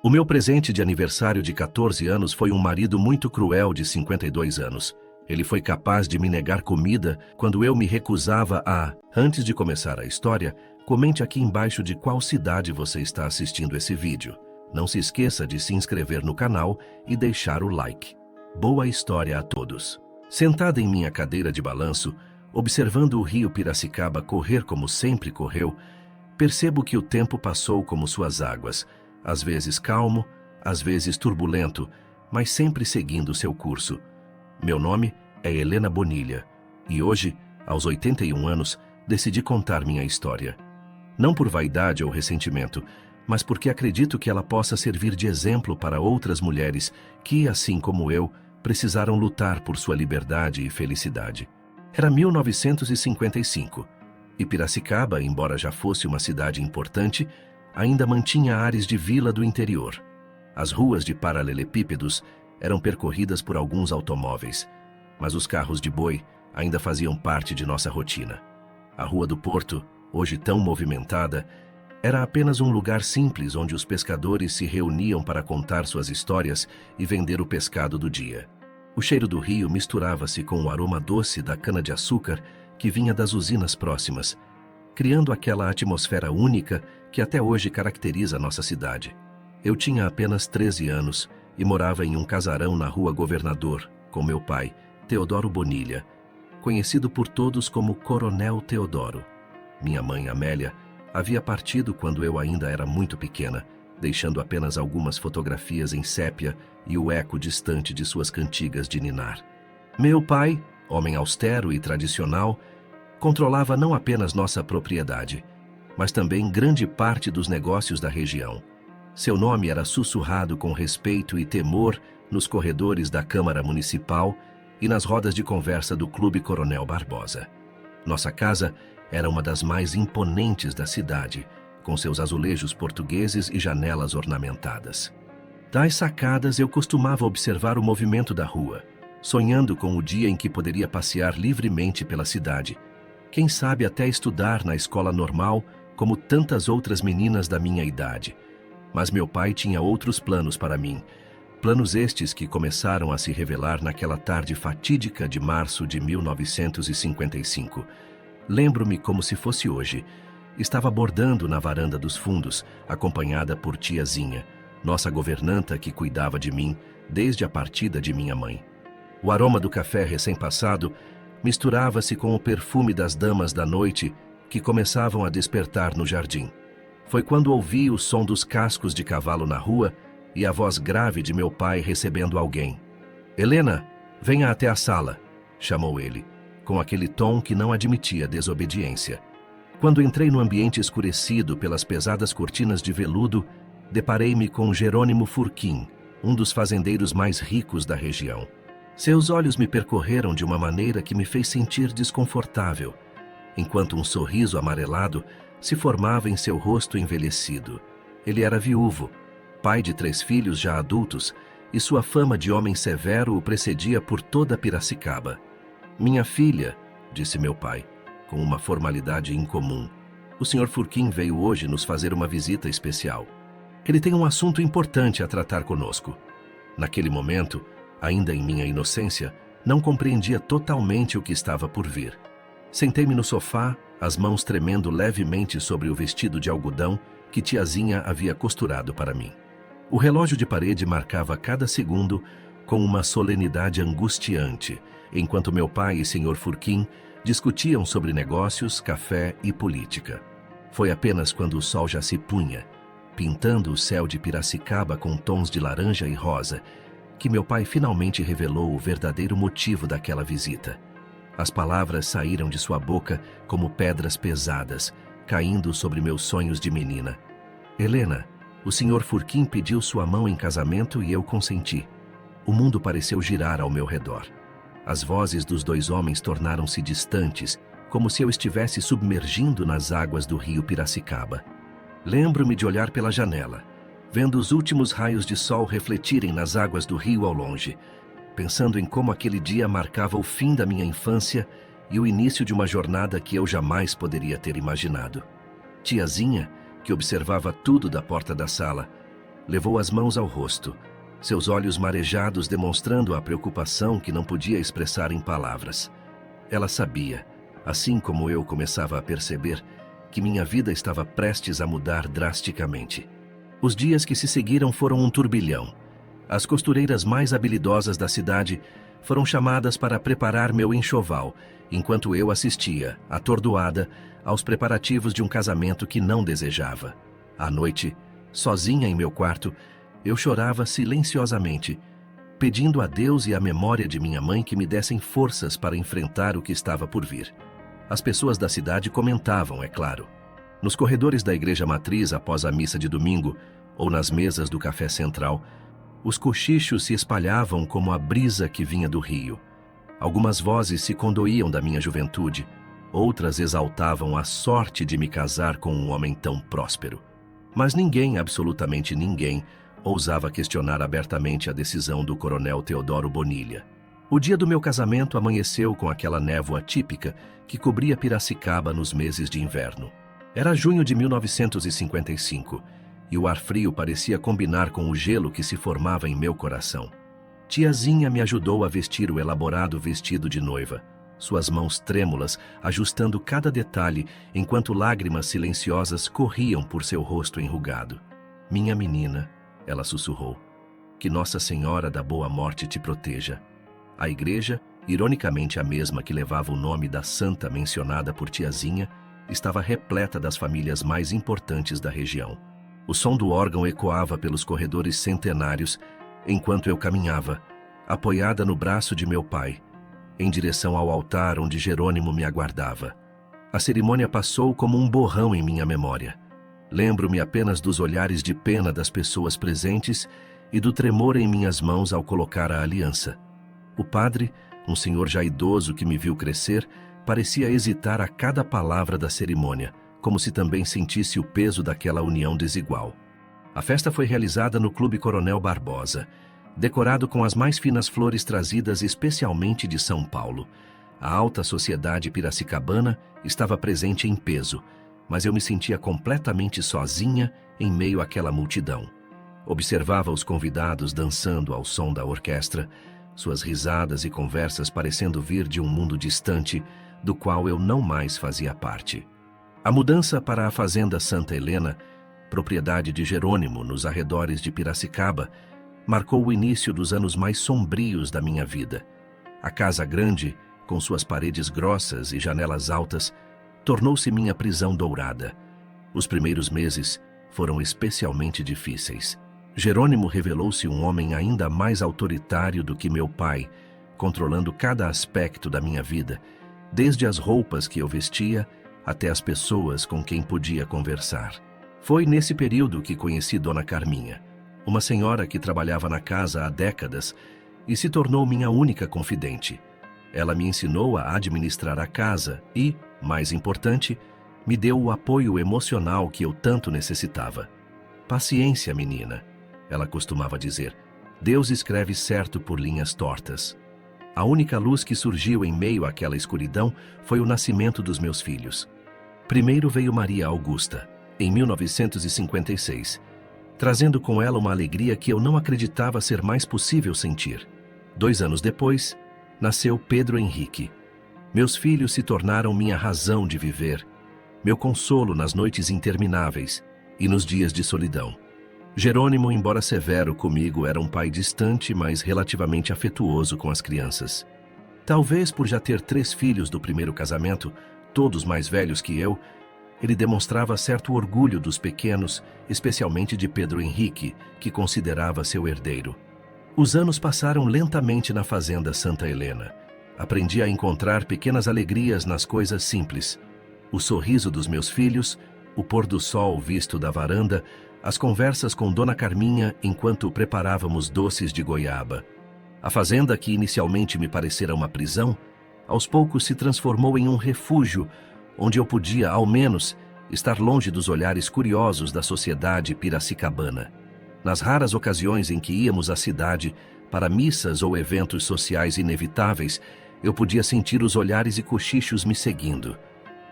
O meu presente de aniversário de 14 anos foi um marido muito cruel de 52 anos. Ele foi capaz de me negar comida quando eu me recusava a... Antes de começar a história, comente aqui embaixo de qual cidade você está assistindo esse vídeo. Não se esqueça de se inscrever no canal e deixar o like. Boa história a todos. Sentada em minha cadeira de balanço, observando o rio Piracicaba correr como sempre correu, percebo que o tempo passou como suas águas, às vezes calmo, às vezes turbulento, mas sempre seguindo seu curso. Meu nome é Helena Bonilha, e hoje, aos 81 anos, decidi contar minha história. Não por vaidade ou ressentimento, mas porque acredito que ela possa servir de exemplo para outras mulheres que, assim como eu, precisaram lutar por sua liberdade e felicidade. Era 1955, e Piracicaba, embora já fosse uma cidade importante, ainda mantinha ares de vila do interior. As ruas de paralelepípedos eram percorridas por alguns automóveis, mas os carros de boi ainda faziam parte de nossa rotina. A Rua do Porto, hoje tão movimentada, era apenas um lugar simples onde os pescadores se reuniam para contar suas histórias e vender o pescado do dia. O cheiro do rio misturava-se com o aroma doce da cana-de-açúcar que vinha das usinas próximas, criando aquela atmosfera única que até hoje caracteriza nossa cidade. Eu tinha apenas 13 anos e morava em um casarão na Rua Governador, com meu pai, Teodoro Bonilha, conhecido por todos como Coronel Teodoro. Minha mãe, Amélia, havia partido quando eu ainda era muito pequena, deixando apenas algumas fotografias em sépia e o eco distante de suas cantigas de ninar. Meu pai, homem austero e tradicional, controlava não apenas nossa propriedade, mas também grande parte dos negócios da região. Seu nome era sussurrado com respeito e temor nos corredores da Câmara Municipal e nas rodas de conversa do Clube Coronel Barbosa. Nossa casa era uma das mais imponentes da cidade, com seus azulejos portugueses e janelas ornamentadas. Das sacadas eu costumava observar o movimento da rua, sonhando com o dia em que poderia passear livremente pela cidade, quem sabe até estudar na escola normal, como tantas outras meninas da minha idade. Mas meu pai tinha outros planos para mim, planos estes que começaram a se revelar naquela tarde fatídica de março de 1955. Lembro-me como se fosse hoje. Estava bordando na varanda dos fundos, acompanhada por tiazinha, nossa governanta que cuidava de mim desde a partida de minha mãe. O aroma do café recém-passado misturava-se com o perfume das damas da noite que começavam a despertar no jardim. Foi quando ouvi o som dos cascos de cavalo na rua e a voz grave de meu pai recebendo alguém. "Helena, venha até a sala", chamou ele, com aquele tom que não admitia desobediência. Quando entrei no ambiente escurecido pelas pesadas cortinas de veludo, deparei-me com Jerônimo Furquim, um dos fazendeiros mais ricos da região. Seus olhos me percorreram de uma maneira que me fez sentir desconfortável, enquanto um sorriso amarelado se formava em seu rosto envelhecido. Ele era viúvo, pai de 3 filhos já adultos, e sua fama de homem severo o precedia por toda Piracicaba. "Minha filha", disse meu pai, com uma formalidade incomum, "o Sr. Furquim veio hoje nos fazer uma visita especial. Ele tem um assunto importante a tratar conosco." Naquele momento, ainda em minha inocência, não compreendia totalmente o que estava por vir. Sentei-me no sofá, as mãos tremendo levemente sobre o vestido de algodão que tiazinha havia costurado para mim. O relógio de parede marcava cada segundo com uma solenidade angustiante, enquanto meu pai e Sr. Furquim discutiam sobre negócios, café e política. Foi apenas quando o sol já se punha, pintando o céu de Piracicaba com tons de laranja e rosa, que meu pai finalmente revelou o verdadeiro motivo daquela visita. As palavras saíram de sua boca como pedras pesadas, caindo sobre meus sonhos de menina. "Helena, o Sr. Furquim pediu sua mão em casamento e eu consenti." O mundo pareceu girar ao meu redor. As vozes dos 2 homens tornaram-se distantes, como se eu estivesse submergindo nas águas do rio Piracicaba. Lembro-me de olhar pela janela, vendo os últimos raios de sol refletirem nas águas do rio ao longe, pensando em como aquele dia marcava o fim da minha infância e o início de uma jornada que eu jamais poderia ter imaginado. Tiazinha, que observava tudo da porta da sala, Levou as mãos ao rosto, seus olhos marejados demonstrando a preocupação que não podia expressar em palavras. Ela sabia, assim como eu começava a perceber, que minha vida estava prestes a mudar drasticamente. Os dias que se seguiram foram um turbilhão. As costureiras mais habilidosas da cidade foram chamadas para preparar meu enxoval, enquanto eu assistia, atordoada, aos preparativos de um casamento que não desejava. À noite, sozinha em meu quarto, eu chorava silenciosamente, pedindo a Deus e à memória de minha mãe que me dessem forças para enfrentar o que estava por vir. As pessoas da cidade comentavam, é claro. Nos corredores da igreja matriz após a missa de domingo, ou nas mesas do café central, os cochichos se espalhavam como a brisa que vinha do rio. Algumas vozes se condoíam da minha juventude, outras exaltavam a sorte de me casar com um homem tão próspero. Mas ninguém, absolutamente ninguém, ousava questionar abertamente a decisão do coronel Teodoro Bonilha. O dia do meu casamento amanheceu com aquela névoa típica que cobria Piracicaba nos meses de inverno. Era junho de 1955, e o ar frio parecia combinar com o gelo que se formava em meu coração. Tiazinha me ajudou a vestir o elaborado vestido de noiva, suas mãos trêmulas ajustando cada detalhe enquanto lágrimas silenciosas corriam por seu rosto enrugado. "Minha menina", ela sussurrou, "que Nossa Senhora da Boa Morte te proteja." A igreja, ironicamente a mesma que levava o nome da santa mencionada por Tiazinha, estava repleta das famílias mais importantes da região. O som do órgão ecoava pelos corredores centenários enquanto eu caminhava, apoiada no braço de meu pai, em direção ao altar onde Jerônimo me aguardava. A cerimônia passou como um borrão em minha memória. Lembro-me apenas dos olhares de pena das pessoas presentes e do tremor em minhas mãos ao colocar a aliança. O padre, um senhor já idoso que me viu crescer, parecia hesitar a cada palavra da cerimônia, como se também sentisse o peso daquela união desigual. A festa foi realizada no Clube Coronel Barbosa, decorado com as mais finas flores trazidas especialmente de São Paulo. A alta sociedade piracicabana estava presente em peso, mas eu me sentia completamente sozinha em meio àquela multidão. Observava os convidados dançando ao som da orquestra, suas risadas e conversas parecendo vir de um mundo distante, do qual eu não mais fazia parte. A mudança para a Fazenda Santa Helena, propriedade de Jerônimo nos arredores de Piracicaba, marcou o início dos anos mais sombrios da minha vida. A casa grande, com suas paredes grossas e janelas altas, tornou-se minha prisão dourada. Os primeiros meses foram especialmente difíceis. Jerônimo revelou-se um homem ainda mais autoritário do que meu pai, controlando cada aspecto da minha vida, desde as roupas que eu vestia até as pessoas com quem podia conversar. Foi nesse período que conheci Dona Carminha, uma senhora que trabalhava na casa há décadas e se tornou minha única confidente. Ela me ensinou a administrar a casa e, mais importante, me deu o apoio emocional que eu tanto necessitava. "Paciência, menina", ela costumava dizer. "Deus escreve certo por linhas tortas." A única luz que surgiu em meio àquela escuridão foi o nascimento dos meus filhos. Primeiro veio Maria Augusta, em 1956, trazendo com ela uma alegria que eu não acreditava ser mais possível sentir. 2 anos depois, nasceu Pedro Henrique. Meus filhos se tornaram minha razão de viver, meu consolo nas noites intermináveis e nos dias de solidão. Jerônimo, embora severo comigo, era um pai distante, mas relativamente afetuoso com as crianças. Talvez por já ter 3 filhos do primeiro casamento, todos mais velhos que eu, ele demonstrava certo orgulho dos pequenos, especialmente de Pedro Henrique, que considerava seu herdeiro. Os anos passaram lentamente na Fazenda Santa Helena. Aprendi a encontrar pequenas alegrias nas coisas simples. O sorriso dos meus filhos, o pôr do sol visto da varanda, as conversas com Dona Carminha enquanto preparávamos doces de goiaba. A fazenda, que inicialmente me parecera uma prisão, aos poucos se transformou em um refúgio, onde eu podia, ao menos, estar longe dos olhares curiosos da sociedade piracicabana. Nas raras ocasiões em que íamos à cidade, para missas ou eventos sociais inevitáveis, eu podia sentir os olhares e cochichos me seguindo.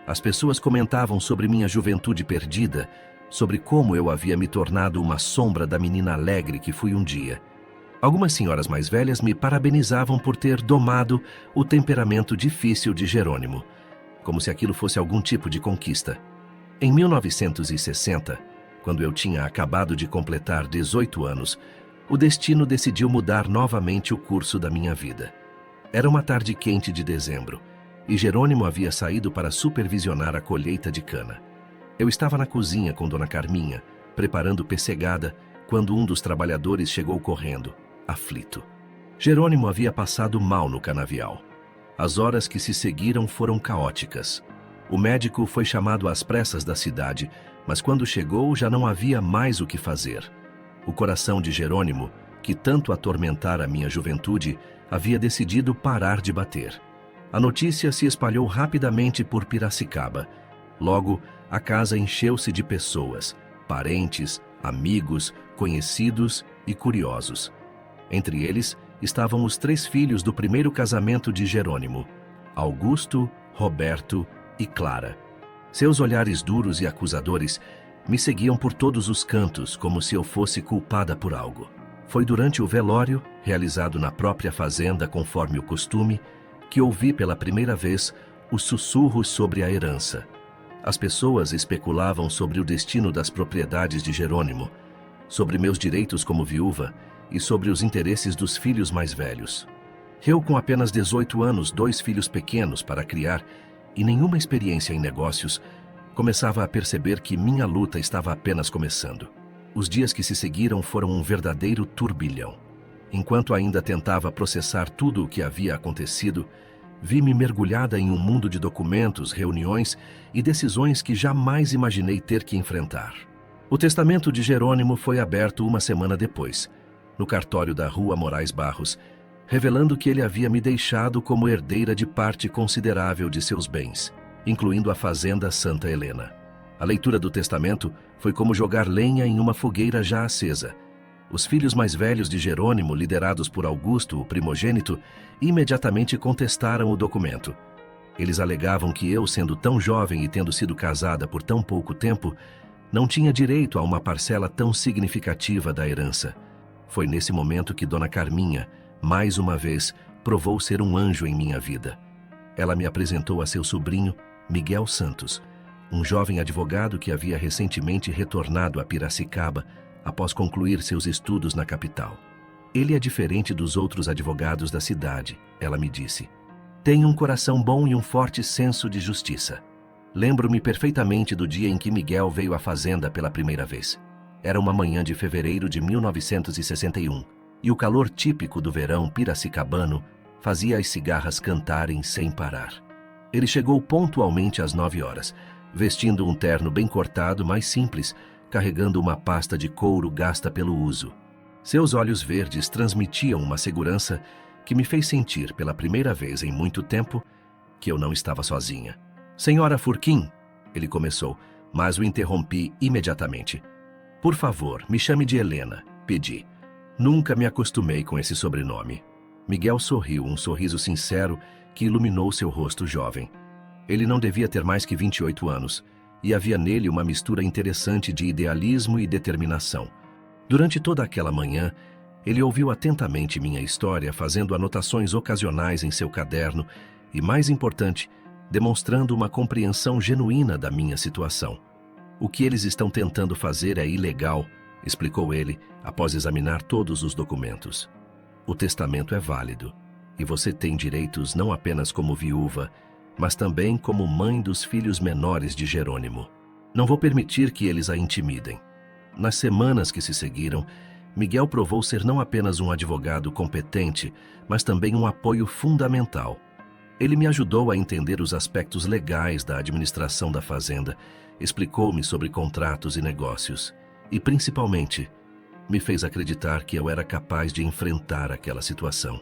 As pessoas comentavam sobre minha juventude perdida, sobre como eu havia me tornado uma sombra da menina alegre que fui um dia. Algumas senhoras mais velhas me parabenizavam por ter domado o temperamento difícil de Jerônimo, como se aquilo fosse algum tipo de conquista. Em 1960, quando eu tinha acabado de completar 18 anos, o destino decidiu mudar novamente o curso da minha vida. Era uma tarde quente de dezembro, e Jerônimo havia saído para supervisionar a colheita de cana. Eu estava na cozinha com Dona Carminha, preparando pessegada, quando um dos trabalhadores chegou correndo, aflito. Jerônimo havia passado mal no canavial. As horas que se seguiram foram caóticas. O médico foi chamado às pressas da cidade, mas quando chegou já não havia mais o que fazer. O coração de Jerônimo, que tanto atormentara minha juventude, havia decidido parar de bater. A notícia se espalhou rapidamente por Piracicaba. Logo, a casa encheu-se de pessoas, parentes, amigos, conhecidos e curiosos. Entre eles estavam os 3 filhos do primeiro casamento de Jerônimo, Augusto, Roberto e Clara. Seus olhares duros e acusadores me seguiam por todos os cantos, como se eu fosse culpada por algo. Foi durante o velório, realizado na própria fazenda conforme o costume, que ouvi pela primeira vez os sussurros sobre a herança. As pessoas especulavam sobre o destino das propriedades de Jerônimo, sobre meus direitos como viúva e sobre os interesses dos filhos mais velhos. Eu, com apenas 18 anos, 2 filhos pequenos para criar e nenhuma experiência em negócios, começava a perceber que minha luta estava apenas começando. Os dias que se seguiram foram um verdadeiro turbilhão. Enquanto ainda tentava processar tudo o que havia acontecido, vi-me mergulhada em um mundo de documentos, reuniões e decisões que jamais imaginei ter que enfrentar. O testamento de Jerônimo foi aberto uma semana depois, no cartório da Rua Moraes Barros, revelando que ele havia me deixado como herdeira de parte considerável de seus bens, incluindo a fazenda Santa Helena. A leitura do testamento foi como jogar lenha em uma fogueira já acesa. Os filhos mais velhos de Jerônimo, liderados por Augusto, o primogênito, imediatamente contestaram o documento. Eles alegavam que eu, sendo tão jovem e tendo sido casada por tão pouco tempo, não tinha direito a uma parcela tão significativa da herança. Foi nesse momento que Dona Carminha, mais uma vez, provou ser um anjo em minha vida. Ela me apresentou a seu sobrinho, Miguel Santos, um jovem advogado que havia recentemente retornado a Piracicaba após concluir seus estudos na capital. Ele é diferente dos outros advogados da cidade, ela me disse. Tem um coração bom e um forte senso de justiça. Lembro-me perfeitamente do dia em que Miguel veio à fazenda pela primeira vez. Era uma manhã de fevereiro de 1961, e o calor típico do verão piracicabano fazia as cigarras cantarem sem parar. Ele chegou pontualmente às 9 horas, vestindo um terno bem cortado, mas simples, carregando uma pasta de couro gasta pelo uso. Seus olhos verdes transmitiam uma segurança que me fez sentir pela primeira vez em muito tempo que eu não estava sozinha. Senhora Furquim, ele começou, mas o interrompi imediatamente. Por favor, me chame de Helena, pedi. Nunca me acostumei com esse sobrenome. Miguel sorriu, um sorriso sincero que iluminou seu rosto jovem. Ele não devia ter mais que 28 anos, e havia nele uma mistura interessante de idealismo e determinação. Durante toda aquela manhã, ele ouviu atentamente minha história, fazendo anotações ocasionais em seu caderno e, mais importante, demonstrando uma compreensão genuína da minha situação. O que eles estão tentando fazer é ilegal, explicou ele, após examinar todos os documentos. O testamento é válido, e você tem direitos não apenas como viúva, mas também como mãe dos filhos menores de Jerônimo. Não vou permitir que eles a intimidem. Nas semanas que se seguiram, Miguel provou ser não apenas um advogado competente, mas também um apoio fundamental. Ele me ajudou a entender os aspectos legais da administração da fazenda, explicou-me sobre contratos e negócios, e, principalmente, me fez acreditar que eu era capaz de enfrentar aquela situação.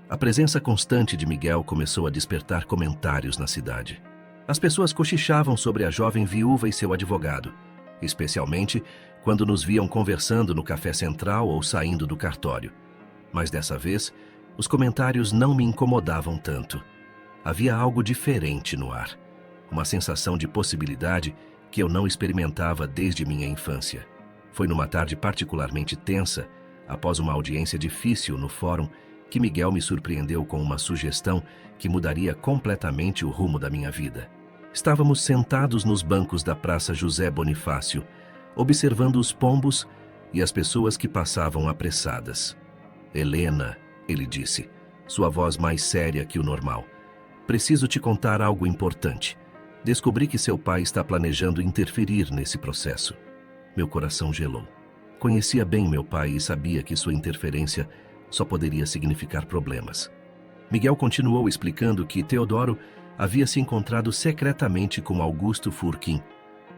A presença constante de Miguel começou a despertar comentários na cidade. As pessoas cochichavam sobre a jovem viúva e seu advogado, especialmente quando nos viam conversando no café central ou saindo do cartório. Mas dessa vez, os comentários não me incomodavam tanto. Havia algo diferente no ar, uma sensação de possibilidade que eu não experimentava desde minha infância. Foi numa tarde particularmente tensa, após uma audiência difícil no fórum, que Miguel me surpreendeu com uma sugestão que mudaria completamente o rumo da minha vida. Estávamos sentados nos bancos da Praça José Bonifácio, observando os pombos e as pessoas que passavam apressadas. "Helena", ele disse, sua voz mais séria que o normal, "preciso te contar algo importante. Descobri que seu pai está planejando interferir nesse processo." Meu coração gelou. Conhecia bem meu pai e sabia que sua interferência só poderia significar problemas. Miguel continuou explicando que Teodoro havia se encontrado secretamente com Augusto Furquim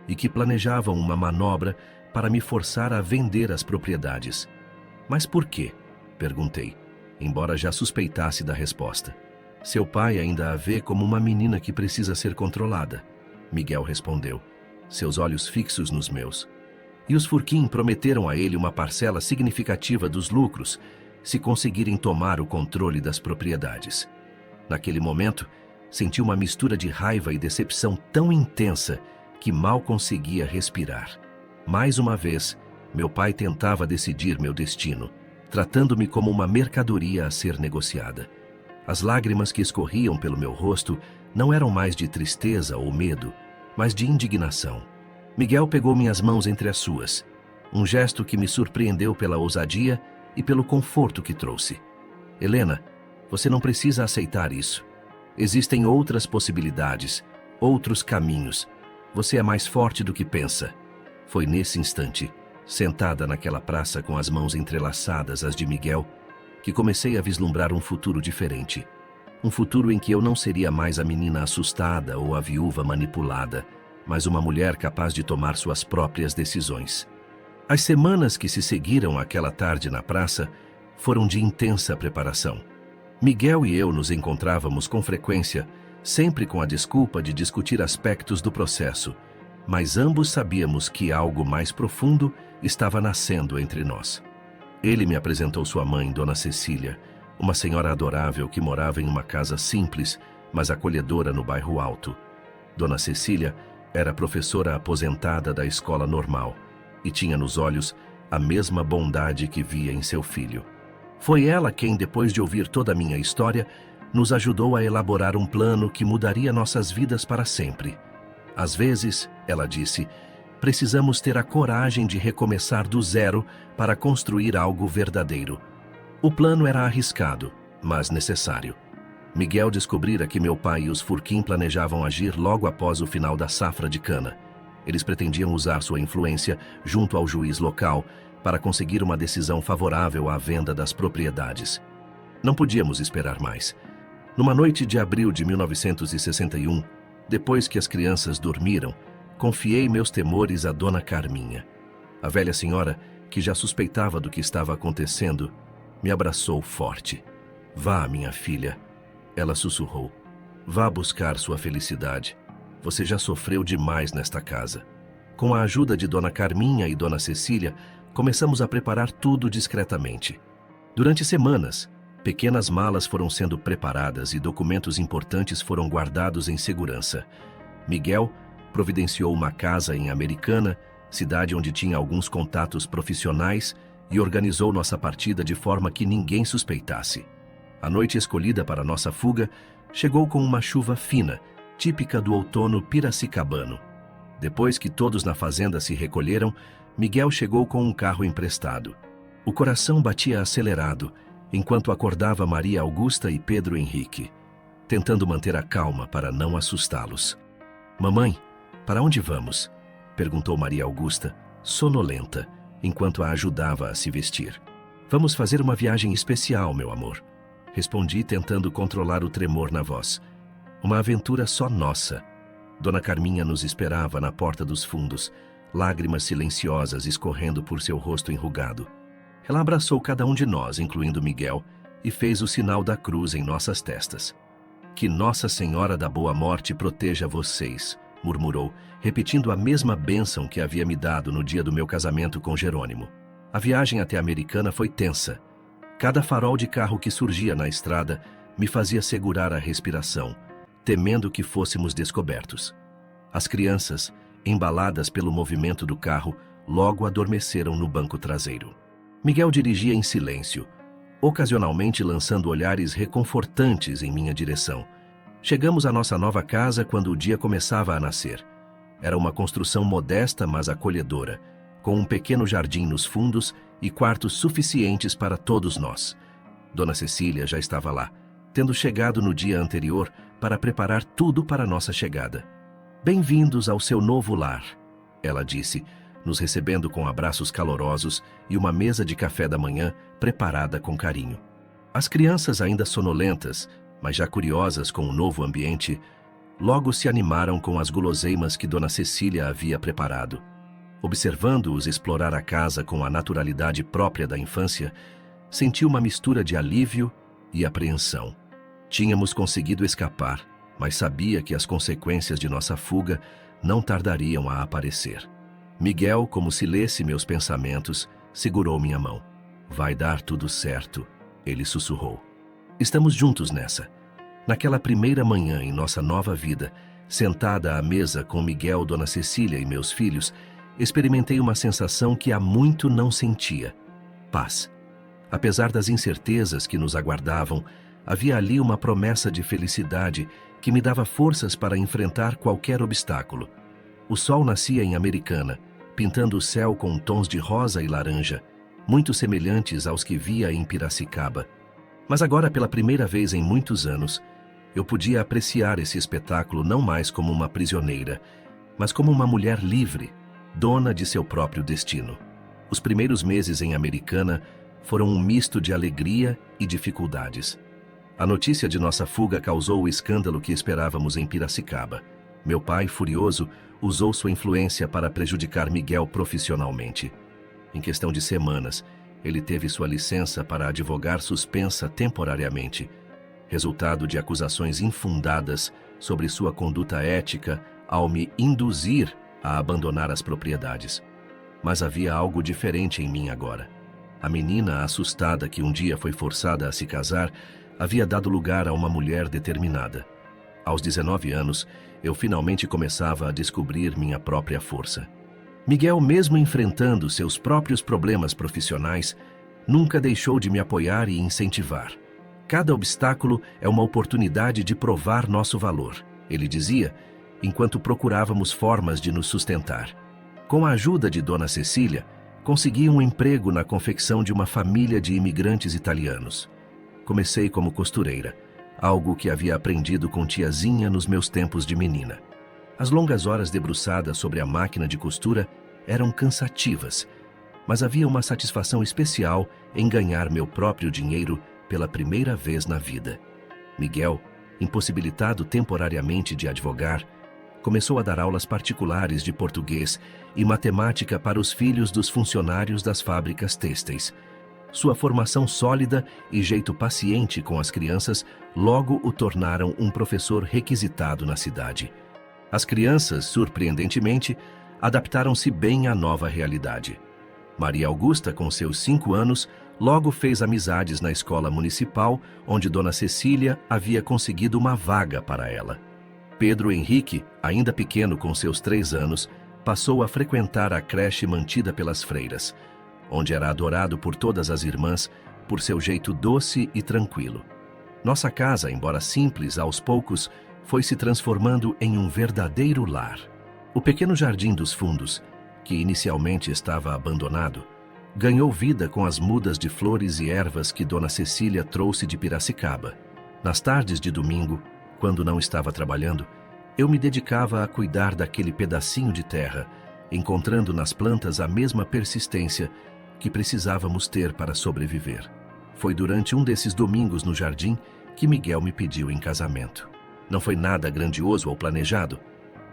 e que planejavam uma manobra para me forçar a vender as propriedades. "Mas por quê?" perguntei, embora já suspeitasse da resposta. "Seu pai ainda a vê como uma menina que precisa ser controlada", Miguel respondeu, seus olhos fixos nos meus. "E os Furquim prometeram a ele uma parcela significativa dos lucros se conseguirem tomar o controle das propriedades." Naquele momento, senti uma mistura de raiva e decepção tão intensa que mal conseguia respirar. Mais uma vez, meu pai tentava decidir meu destino, tratando-me como uma mercadoria a ser negociada. As lágrimas que escorriam pelo meu rosto não eram mais de tristeza ou medo, mas de indignação. Miguel pegou minhas mãos entre as suas, um gesto que me surpreendeu pela ousadia e pelo conforto que trouxe. "Helena, você não precisa aceitar isso. Existem outras possibilidades, outros caminhos. Você é mais forte do que pensa." Foi nesse instante, sentada naquela praça com as mãos entrelaçadas às de Miguel, que comecei a vislumbrar um futuro diferente. Um futuro em que eu não seria mais a menina assustada ou a viúva manipulada, mas uma mulher capaz de tomar suas próprias decisões. As semanas que se seguiram àquela tarde na praça foram de intensa preparação. Miguel e eu nos encontrávamos com frequência, sempre com a desculpa de discutir aspectos do processo, mas ambos sabíamos que algo mais profundo estava nascendo entre nós. Ele me apresentou sua mãe, Dona Cecília, uma senhora adorável que morava em uma casa simples, mas acolhedora no bairro Alto. Dona Cecília era professora aposentada da escola normal e tinha nos olhos a mesma bondade que via em seu filho. Foi ela quem, depois de ouvir toda a minha história, nos ajudou a elaborar um plano que mudaria nossas vidas para sempre. "Às vezes", ela disse, "precisamos ter a coragem de recomeçar do zero para construir algo verdadeiro." O plano era arriscado, mas necessário. Miguel descobrira que meu pai e os Furquim planejavam agir logo após o final da safra de cana. Eles pretendiam usar sua influência junto ao juiz local para conseguir uma decisão favorável à venda das propriedades. Não podíamos esperar mais. Numa noite de abril de 1961, depois que as crianças dormiram, confiei meus temores à Dona Carminha. A velha senhora, que já suspeitava do que estava acontecendo, me abraçou forte. "Vá, minha filha", ela sussurrou. "Vá buscar sua felicidade. Você já sofreu demais nesta casa." Com a ajuda de Dona Carminha e Dona Cecília, começamos a preparar tudo discretamente. Durante semanas, pequenas malas foram sendo preparadas e documentos importantes foram guardados em segurança. Miguel providenciou uma casa em Americana, cidade onde tinha alguns contatos profissionais, e organizou nossa partida de forma que ninguém suspeitasse. A noite escolhida para nossa fuga chegou com uma chuva fina, típica do outono piracicabano. Depois que todos na fazenda se recolheram, Miguel chegou com um carro emprestado. O coração batia acelerado, enquanto acordava Maria Augusta e Pedro Henrique, tentando manter a calma para não assustá-los. "Mamãe, para onde vamos?" perguntou Maria Augusta, sonolenta, enquanto a ajudava a se vestir. "Vamos fazer uma viagem especial, meu amor", respondi, tentando controlar o tremor na voz. "Uma aventura só nossa." Dona Carminha nos esperava na porta dos fundos, lágrimas silenciosas escorrendo por seu rosto enrugado. Ela abraçou cada um de nós, incluindo Miguel, e fez o sinal da cruz em nossas testas. "Que Nossa Senhora da Boa Morte proteja vocês", murmurou, repetindo a mesma bênção que havia me dado no dia do meu casamento com Jerônimo. A viagem até a Americana foi tensa. Cada farol de carro que surgia na estrada me fazia segurar a respiração, temendo que fôssemos descobertos. As crianças, embaladas pelo movimento do carro, logo adormeceram no banco traseiro. Miguel dirigia em silêncio, ocasionalmente lançando olhares reconfortantes em minha direção. Chegamos à nossa nova casa quando o dia começava a nascer. Era uma construção modesta, mas acolhedora, com um pequeno jardim nos fundos e quartos suficientes para todos nós. Dona Cecília já estava lá, tendo chegado no dia anterior para preparar tudo para nossa chegada. "Bem-vindos ao seu novo lar", ela disse, nos recebendo com abraços calorosos e uma mesa de café da manhã preparada com carinho. As crianças, ainda sonolentas, mas já curiosas com o novo ambiente, logo se animaram com as guloseimas que Dona Cecília havia preparado. Observando-os explorar a casa com a naturalidade própria da infância, senti uma mistura de alívio e apreensão. Tínhamos conseguido escapar, mas sabia que as consequências de nossa fuga não tardariam a aparecer. Miguel, como se lesse meus pensamentos, segurou minha mão. "Vai dar tudo certo", ele sussurrou. "Estamos juntos nessa." Naquela primeira manhã em nossa nova vida, sentada à mesa com Miguel, Dona Cecília e meus filhos, experimentei uma sensação que há muito não sentia: paz. Apesar das incertezas que nos aguardavam, havia ali uma promessa de felicidade que me dava forças para enfrentar qualquer obstáculo. O sol nascia em Americana, pintando o céu com tons de rosa e laranja, muito semelhantes aos que via em Piracicaba. Mas agora, pela primeira vez em muitos anos, eu podia apreciar esse espetáculo não mais como uma prisioneira, mas como uma mulher livre, dona de seu próprio destino. Os primeiros meses em Americana foram um misto de alegria e dificuldades. A notícia de nossa fuga causou o escândalo que esperávamos em Piracicaba. Meu pai, furioso, usou sua influência para prejudicar Miguel profissionalmente. Em questão de semanas, ele teve sua licença para advogar suspensa temporariamente, resultado de acusações infundadas sobre sua conduta ética ao me induzir a abandonar as propriedades. Mas havia algo diferente em mim agora. A menina assustada que um dia foi forçada a se casar havia dado lugar a uma mulher determinada. Aos 19 anos, eu finalmente começava a descobrir minha própria força. Miguel, mesmo enfrentando seus próprios problemas profissionais, nunca deixou de me apoiar e incentivar. "Cada obstáculo é uma oportunidade de provar nosso valor", ele dizia, enquanto procurávamos formas de nos sustentar. Com a ajuda de Dona Cecília, consegui um emprego na confecção de uma família de imigrantes italianos. Comecei como costureira, algo que havia aprendido com tiazinha nos meus tempos de menina. As longas horas debruçadas sobre a máquina de costura eram cansativas, mas havia uma satisfação especial em ganhar meu próprio dinheiro pela primeira vez na vida. Miguel, impossibilitado temporariamente de advogar, começou a dar aulas particulares de português e matemática para os filhos dos funcionários das fábricas têxteis. Sua formação sólida e jeito paciente com as crianças logo o tornaram um professor requisitado na cidade. As crianças, surpreendentemente, adaptaram-se bem à nova realidade. Maria Augusta, com seus 5 anos, logo fez amizades na escola municipal, onde Dona Cecília havia conseguido uma vaga para ela. Pedro Henrique, ainda pequeno com seus 3 anos, passou a frequentar a creche mantida pelas freiras, onde era adorado por todas as irmãs por seu jeito doce e tranquilo. Nossa casa, embora simples, aos poucos, foi se transformando em um verdadeiro lar. O pequeno jardim dos fundos, que inicialmente estava abandonado, ganhou vida com as mudas de flores e ervas que Dona Cecília trouxe de Piracicaba. Nas tardes de domingo, quando não estava trabalhando, eu me dedicava a cuidar daquele pedacinho de terra, encontrando nas plantas a mesma persistência que precisávamos ter para sobreviver. Foi durante um desses domingos no jardim que Miguel me pediu em casamento. Não foi nada grandioso ou planejado.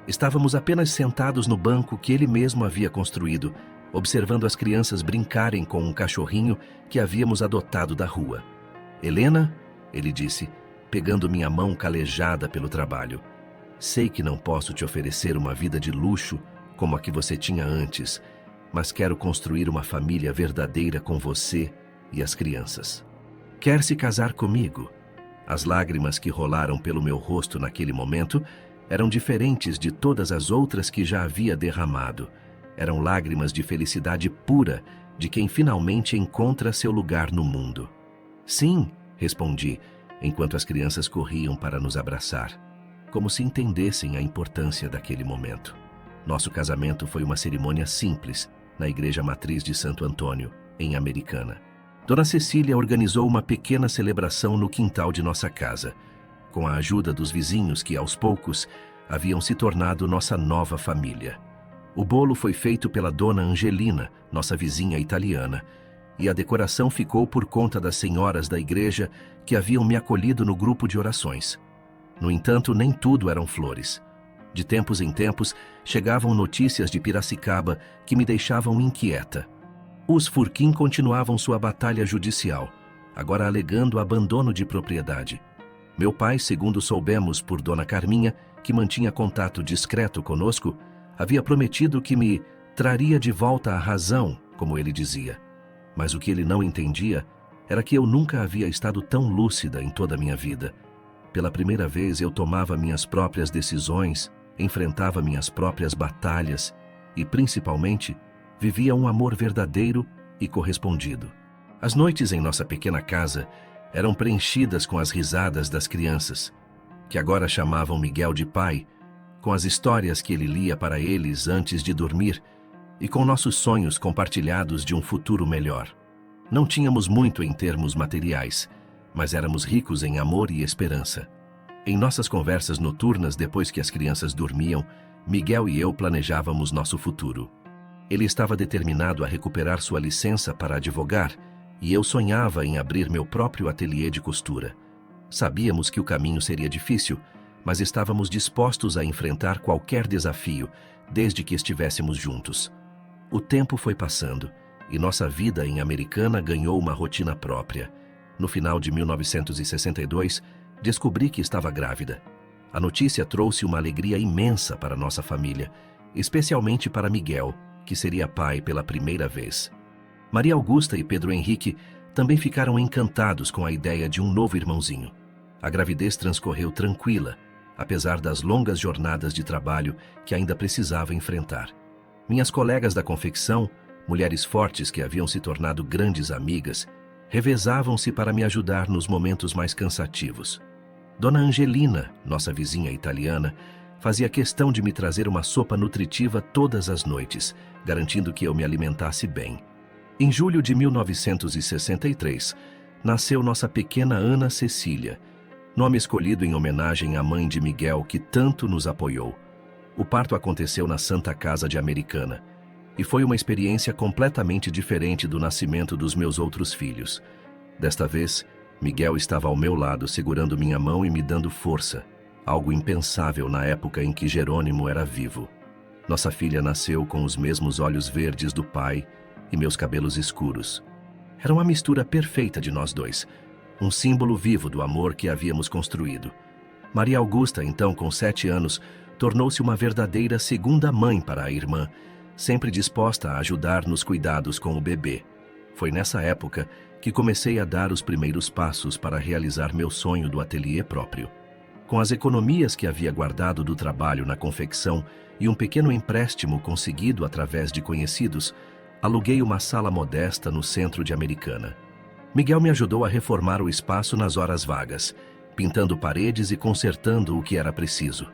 Estávamos apenas sentados no banco que ele mesmo havia construído, observando as crianças brincarem com um cachorrinho que havíamos adotado da rua. "Helena", ele disse, pegando minha mão calejada pelo trabalho, "sei que não posso te oferecer uma vida de luxo como a que você tinha antes, mas quero construir uma família verdadeira com você e as crianças. Quer se casar comigo?" As lágrimas que rolaram pelo meu rosto naquele momento eram diferentes de todas as outras que já havia derramado. Eram lágrimas de felicidade pura de quem finalmente encontra seu lugar no mundo. Sim, respondi, enquanto as crianças corriam para nos abraçar, como se entendessem a importância daquele momento. Nosso casamento foi uma cerimônia simples, na Igreja Matriz de Santo Antônio, em Americana. Dona Cecília organizou uma pequena celebração no quintal de nossa casa, com a ajuda dos vizinhos que, aos poucos, haviam se tornado nossa nova família. O bolo foi feito pela Dona Angelina, nossa vizinha italiana, e a decoração ficou por conta das senhoras da igreja que haviam me acolhido no grupo de orações. No entanto, nem tudo eram flores. De tempos em tempos, chegavam notícias de Piracicaba que me deixavam inquieta. Os Furquim continuavam sua batalha judicial, agora alegando abandono de propriedade. Meu pai, segundo soubemos por Dona Carminha, que mantinha contato discreto conosco, havia prometido que me traria de volta a razão, como ele dizia. Mas o que ele não entendia era que eu nunca havia estado tão lúcida em toda a minha vida. Pela primeira vez eu tomava minhas próprias decisões, enfrentava minhas próprias batalhas e, principalmente, vivia um amor verdadeiro e correspondido. As noites em nossa pequena casa eram preenchidas com as risadas das crianças, que agora chamavam Miguel de pai, com as histórias que ele lia para eles antes de dormir e com nossos sonhos compartilhados de um futuro melhor. Não tínhamos muito em termos materiais, mas éramos ricos em amor e esperança. Em nossas conversas noturnas depois que as crianças dormiam, Miguel e eu planejávamos nosso futuro. Ele estava determinado a recuperar sua licença para advogar e eu sonhava em abrir meu próprio ateliê de costura. Sabíamos que o caminho seria difícil, mas estávamos dispostos a enfrentar qualquer desafio, desde que estivéssemos juntos. O tempo foi passando e nossa vida em Americana ganhou uma rotina própria. No final de 1962, descobri que estava grávida. A notícia trouxe uma alegria imensa para nossa família, especialmente para Miguel, que seria pai pela primeira vez. Maria Augusta e Pedro Henrique também ficaram encantados com a ideia de um novo irmãozinho. A gravidez transcorreu tranquila, apesar das longas jornadas de trabalho que ainda precisava enfrentar. Minhas colegas da confecção, mulheres fortes que haviam se tornado grandes amigas, revezavam-se para me ajudar nos momentos mais cansativos. Dona Angelina, nossa vizinha italiana, fazia questão de me trazer uma sopa nutritiva todas as noites, garantindo que eu me alimentasse bem. Em julho de 1963, nasceu nossa pequena Ana Cecília, nome escolhido em homenagem à mãe de Miguel que tanto nos apoiou. O parto aconteceu na Santa Casa de Americana, e foi uma experiência completamente diferente do nascimento dos meus outros filhos. Desta vez, Miguel estava ao meu lado segurando minha mão e me dando força, algo impensável na época em que Jerônimo era vivo. Nossa filha nasceu com os mesmos olhos verdes do pai e meus cabelos escuros. Era uma mistura perfeita de nós dois, um símbolo vivo do amor que havíamos construído. Maria Augusta, então com 7 anos, tornou-se uma verdadeira segunda mãe para a irmã, sempre disposta a ajudar nos cuidados com o bebê. Foi nessa época que comecei a dar os primeiros passos para realizar meu sonho do ateliê próprio. Com as economias que havia guardado do trabalho na confecção e um pequeno empréstimo conseguido através de conhecidos, aluguei uma sala modesta no centro de Americana. Miguel me ajudou a reformar o espaço nas horas vagas, pintando paredes e consertando o que era preciso.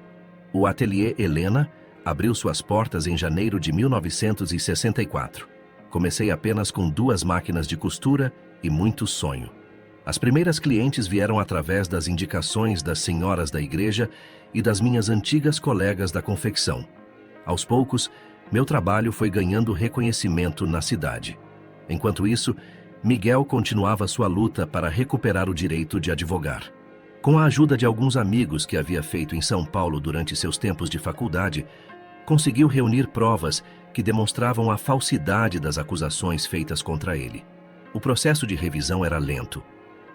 O ateliê Helena abriu suas portas em janeiro de 1964. Comecei apenas com 2 máquinas de costura e muito sonho. As primeiras clientes vieram através das indicações das senhoras da igreja e das minhas antigas colegas da confecção. Aos poucos, meu trabalho foi ganhando reconhecimento na cidade. Enquanto isso, Miguel continuava sua luta para recuperar o direito de advogar. Com a ajuda de alguns amigos que havia feito em São Paulo durante seus tempos de faculdade, conseguiu reunir provas que demonstravam a falsidade das acusações feitas contra ele. O processo de revisão era lento,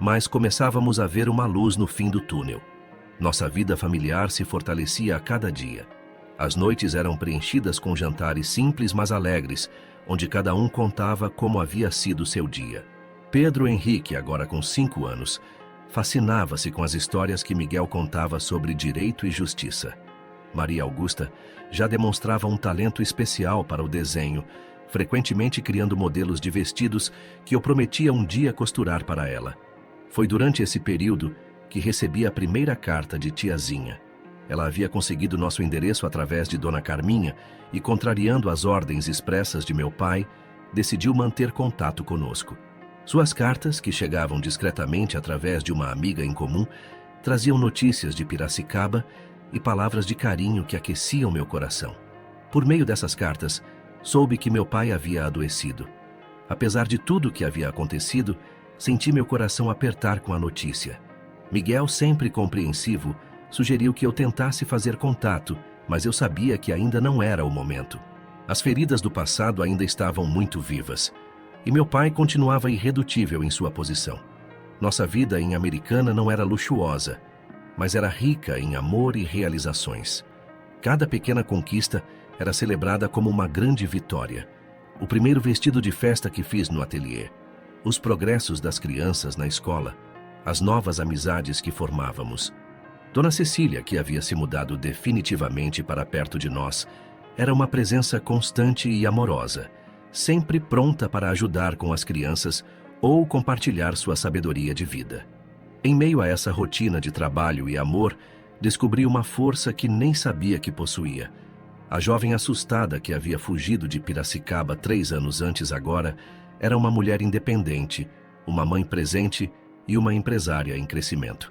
mas começávamos a ver uma luz no fim do túnel. Nossa vida familiar se fortalecia a cada dia. As noites eram preenchidas com jantares simples mas alegres, onde cada um contava como havia sido seu dia. Pedro Henrique, agora com 5 anos, fascinava-se com as histórias que Miguel contava sobre direito e justiça. Maria Augusta, já demonstrava um talento especial para o desenho, frequentemente criando modelos de vestidos que eu prometia um dia costurar para ela. Foi durante esse período que recebi a primeira carta de tiazinha. Ela havia conseguido nosso endereço através de Dona Carminha e, contrariando as ordens expressas de meu pai, decidiu manter contato conosco. Suas cartas, que chegavam discretamente através de uma amiga em comum, traziam notícias de Piracicaba e palavras de carinho que aqueciam meu coração. Por meio dessas cartas, soube que meu pai havia adoecido. Apesar de tudo o que havia acontecido, senti meu coração apertar com a notícia. Miguel, sempre compreensivo, sugeriu que eu tentasse fazer contato, mas eu sabia que ainda não era o momento. As feridas do passado ainda estavam muito vivas, e meu pai continuava irredutível em sua posição. Nossa vida em Americana não era luxuosa, mas era rica em amor e realizações. Cada pequena conquista era celebrada como uma grande vitória. O primeiro vestido de festa que fiz no ateliê, os progressos das crianças na escola, as novas amizades que formávamos. Dona Cecília, que havia se mudado definitivamente para perto de nós, era uma presença constante e amorosa, sempre pronta para ajudar com as crianças ou compartilhar sua sabedoria de vida. Em meio a essa rotina de trabalho e amor, descobri uma força que nem sabia que possuía. A jovem assustada que havia fugido de Piracicaba 3 anos antes agora era uma mulher independente, uma mãe presente e uma empresária em crescimento.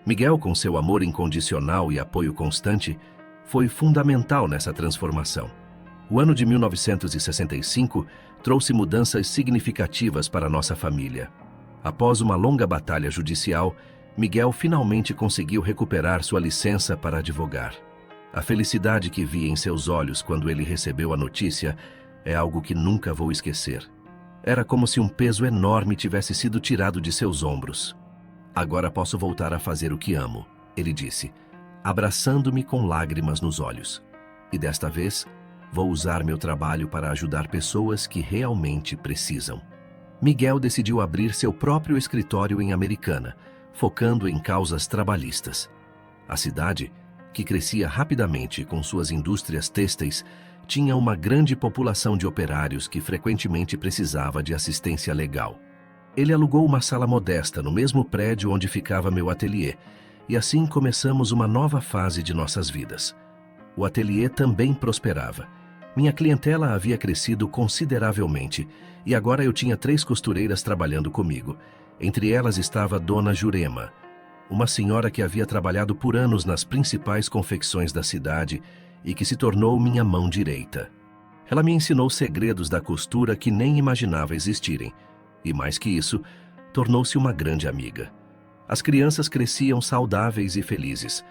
Miguel, com seu amor incondicional e apoio constante, foi fundamental nessa transformação. O ano de 1965 trouxe mudanças significativas para nossa família. Após uma longa batalha judicial, Miguel finalmente conseguiu recuperar sua licença para advogar. A felicidade que vi em seus olhos quando ele recebeu a notícia é algo que nunca vou esquecer. Era como se um peso enorme tivesse sido tirado de seus ombros. Agora posso voltar a fazer o que amo, ele disse, abraçando-me com lágrimas nos olhos. E desta vez, vou usar meu trabalho para ajudar pessoas que realmente precisam. Miguel decidiu abrir seu próprio escritório em Americana, focando em causas trabalhistas. A cidade, que crescia rapidamente com suas indústrias têxteis, tinha uma grande população de operários que frequentemente precisava de assistência legal. Ele alugou uma sala modesta no mesmo prédio onde ficava meu ateliê, e assim começamos uma nova fase de nossas vidas. O ateliê também prosperava. Minha clientela havia crescido consideravelmente, e agora eu tinha 3 costureiras trabalhando comigo. Entre elas estava Dona Jurema, uma senhora que havia trabalhado por anos nas principais confecções da cidade e que se tornou minha mão direita. Ela me ensinou segredos da costura que nem imaginava existirem, e mais que isso, tornou-se uma grande amiga. As crianças cresciam saudáveis e felizes.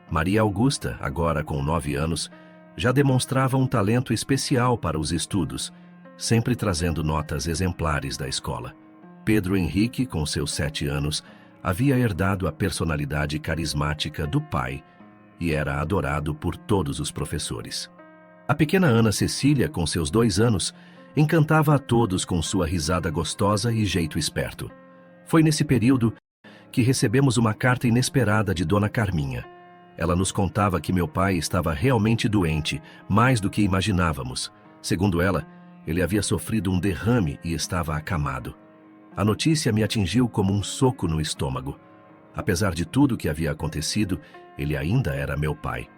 Maria Augusta, agora com 9 anos, já demonstrava um talento especial para os estudos, sempre trazendo notas exemplares da escola. Pedro Henrique, com seus 7 anos, havia herdado a personalidade carismática do pai e era adorado por todos os professores. A pequena Ana Cecília, com seus 2 anos, encantava a todos com sua risada gostosa e jeito esperto. Foi nesse período que recebemos uma carta inesperada de Dona Carminha. Ela nos contava que meu pai estava realmente doente, mais do que imaginávamos. Segundo ela, ele havia sofrido um derrame e estava acamado. A notícia me atingiu como um soco no estômago. Apesar de tudo o que havia acontecido, ele ainda era meu pai.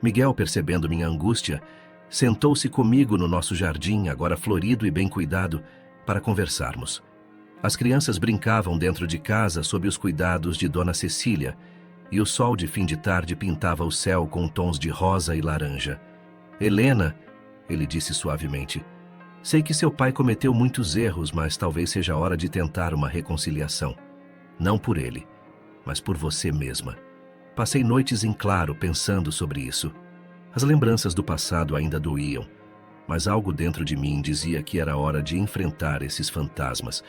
Miguel, percebendo minha angústia, sentou-se comigo no nosso jardim, agora florido e bem cuidado, para conversarmos. As crianças brincavam dentro de casa sob os cuidados de Dona Cecília, e o sol de fim de tarde pintava o céu com tons de rosa e laranja. Helena, ele disse suavemente, sei que seu pai cometeu muitos erros, mas talvez seja a hora de tentar uma reconciliação. Não por ele, mas por você mesma. Passei noites em claro pensando sobre isso. As lembranças do passado ainda doíam, mas algo dentro de mim dizia que era hora de enfrentar esses fantasmas.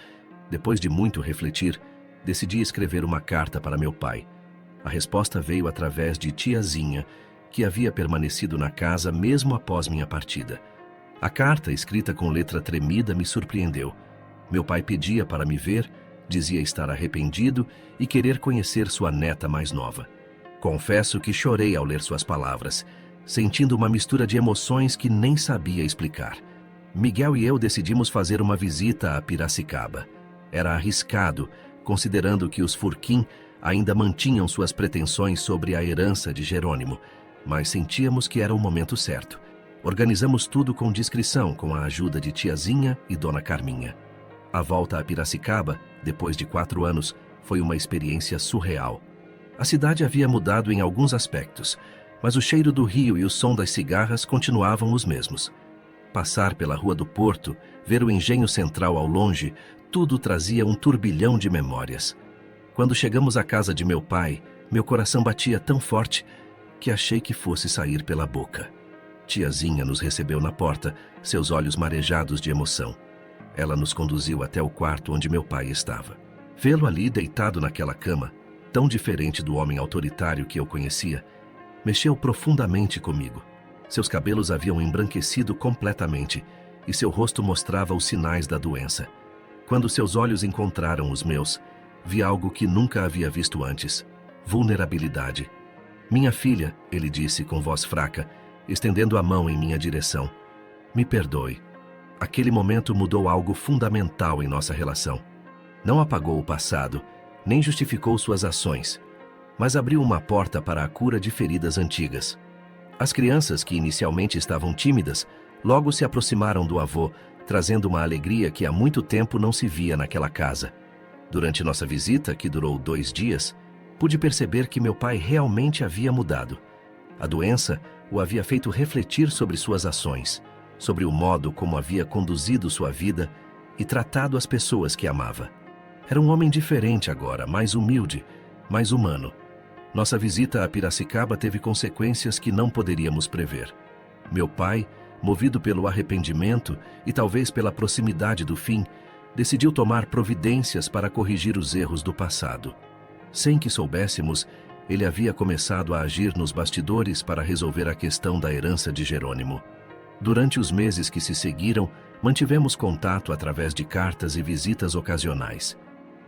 Depois de muito refletir, decidi escrever uma carta para meu pai. A resposta veio através de tiazinha, que havia permanecido na casa mesmo após minha partida. A carta, escrita com letra tremida, me surpreendeu. Meu pai pedia para me ver, dizia estar arrependido e querer conhecer sua neta mais nova. Confesso que chorei ao ler suas palavras. sentindo uma mistura de emoções que nem sabia explicar. Miguel e eu decidimos fazer uma visita a Piracicaba. Era arriscado, considerando que os Furquim ainda mantinham suas pretensões sobre a herança de Jerônimo, mas sentíamos que era o momento certo. Organizamos tudo com discrição, com a ajuda de tiazinha e dona Carminha. A volta a Piracicaba, depois de 4 anos, foi uma experiência surreal. A cidade havia mudado em alguns aspectos, mas o cheiro do rio e o som das cigarras continuavam os mesmos. Passar pela Rua do Porto, ver o engenho central ao longe, tudo trazia um turbilhão de memórias. Quando chegamos à casa de meu pai, meu coração batia tão forte que achei que fosse sair pela boca. Tiazinha nos recebeu na porta, seus olhos marejados de emoção. Ela nos conduziu até o quarto onde meu pai estava. Vê-lo ali deitado naquela cama, tão diferente do homem autoritário que eu conhecia, mexeu profundamente comigo. Seus cabelos haviam embranquecido completamente e seu rosto mostrava os sinais da doença. Quando seus olhos encontraram os meus, vi algo que nunca havia visto antes: vulnerabilidade. Minha filha, ele disse com voz fraca, estendendo a mão em minha direção. Me perdoe. Aquele momento mudou algo fundamental em nossa relação. Não apagou o passado, nem justificou suas ações, mas abriu uma porta para a cura de feridas antigas. As crianças, que inicialmente estavam tímidas, logo se aproximaram do avô, trazendo uma alegria que há muito tempo não se via naquela casa. Durante nossa visita, que durou 2 dias, pude perceber que meu pai realmente havia mudado. A doença o havia feito refletir sobre suas ações, sobre o modo como havia conduzido sua vida e tratado as pessoas que amava. Era um homem diferente agora, mais humilde, mais humano. Nossa visita a Piracicaba teve consequências que não poderíamos prever. Meu pai, movido pelo arrependimento e talvez pela proximidade do fim, decidiu tomar providências para corrigir os erros do passado. Sem que soubéssemos, ele havia começado a agir nos bastidores para resolver a questão da herança de Jerônimo. Durante os meses que se seguiram, mantivemos contato através de cartas e visitas ocasionais.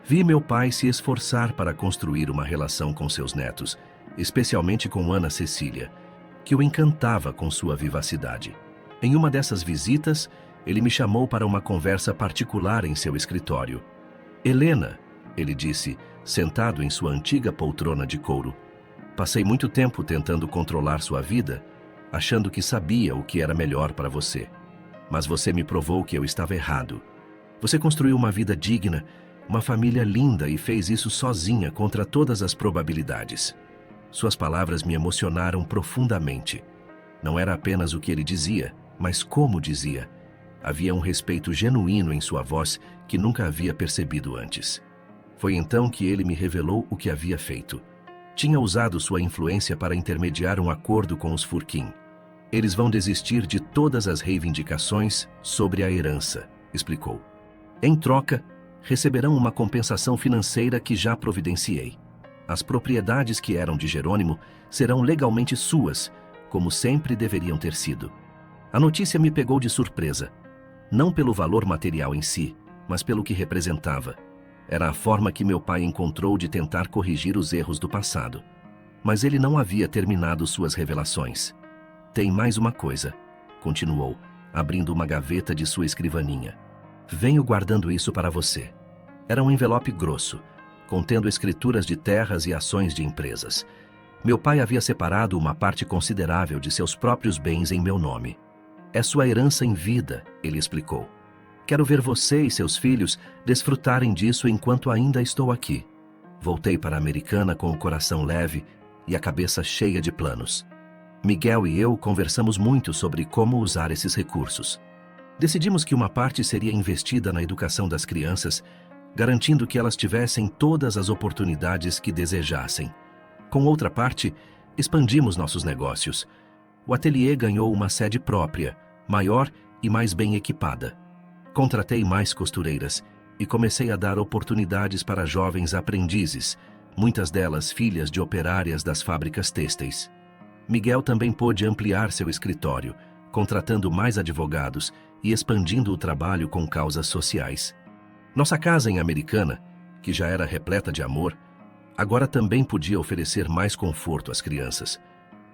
Vi meu pai se esforçar para construir uma relação com seus netos, especialmente com Ana Cecília, que o encantava com sua vivacidade. Em uma dessas visitas, ele me chamou para uma conversa particular em seu escritório. Helena, ele disse, sentado em sua antiga poltrona de couro, passei muito tempo tentando controlar sua vida, achando que sabia o que era melhor para você. Mas você me provou que eu estava errado. Você construiu uma vida digna, uma família linda e fez isso sozinha contra todas as probabilidades. Suas palavras me emocionaram profundamente. Não era apenas o que ele dizia, mas como dizia. Havia um respeito genuíno em sua voz que nunca havia percebido antes. Foi então que ele me revelou o que havia feito. Tinha usado sua influência para intermediar um acordo com os Furquim. Eles vão desistir de todas as reivindicações sobre a herança, explicou. Em troca, receberão uma compensação financeira que já providenciei. As propriedades que eram de Jerônimo serão legalmente suas, como sempre deveriam ter sido. A notícia me pegou de surpresa, não pelo valor material em si, mas pelo que representava. Era a forma que meu pai encontrou de tentar corrigir os erros do passado. Mas ele não havia terminado suas revelações. Tem mais uma coisa, continuou, abrindo uma gaveta de sua escrivaninha. Venho guardando isso para você. Era um envelope grosso, contendo escrituras de terras e ações de empresas. Meu pai havia separado uma parte considerável de seus próprios bens em meu nome. É sua herança em vida, ele explicou. Quero ver você e seus filhos desfrutarem disso enquanto ainda estou aqui. Voltei para a Americana com o coração leve e a cabeça cheia de planos. Miguel e eu conversamos muito sobre como usar esses recursos. Decidimos que uma parte seria investida na educação das crianças, garantindo que elas tivessem todas as oportunidades que desejassem. Com outra parte, expandimos nossos negócios. O ateliê ganhou uma sede própria, maior e mais bem equipada. Contratei mais costureiras e comecei a dar oportunidades para jovens aprendizes, muitas delas filhas de operárias das fábricas têxteis. Miguel também pôde ampliar seu escritório, contratando mais advogados e expandindo o trabalho com causas sociais. Nossa casa em Americana, que já era repleta de amor, agora também podia oferecer mais conforto às crianças.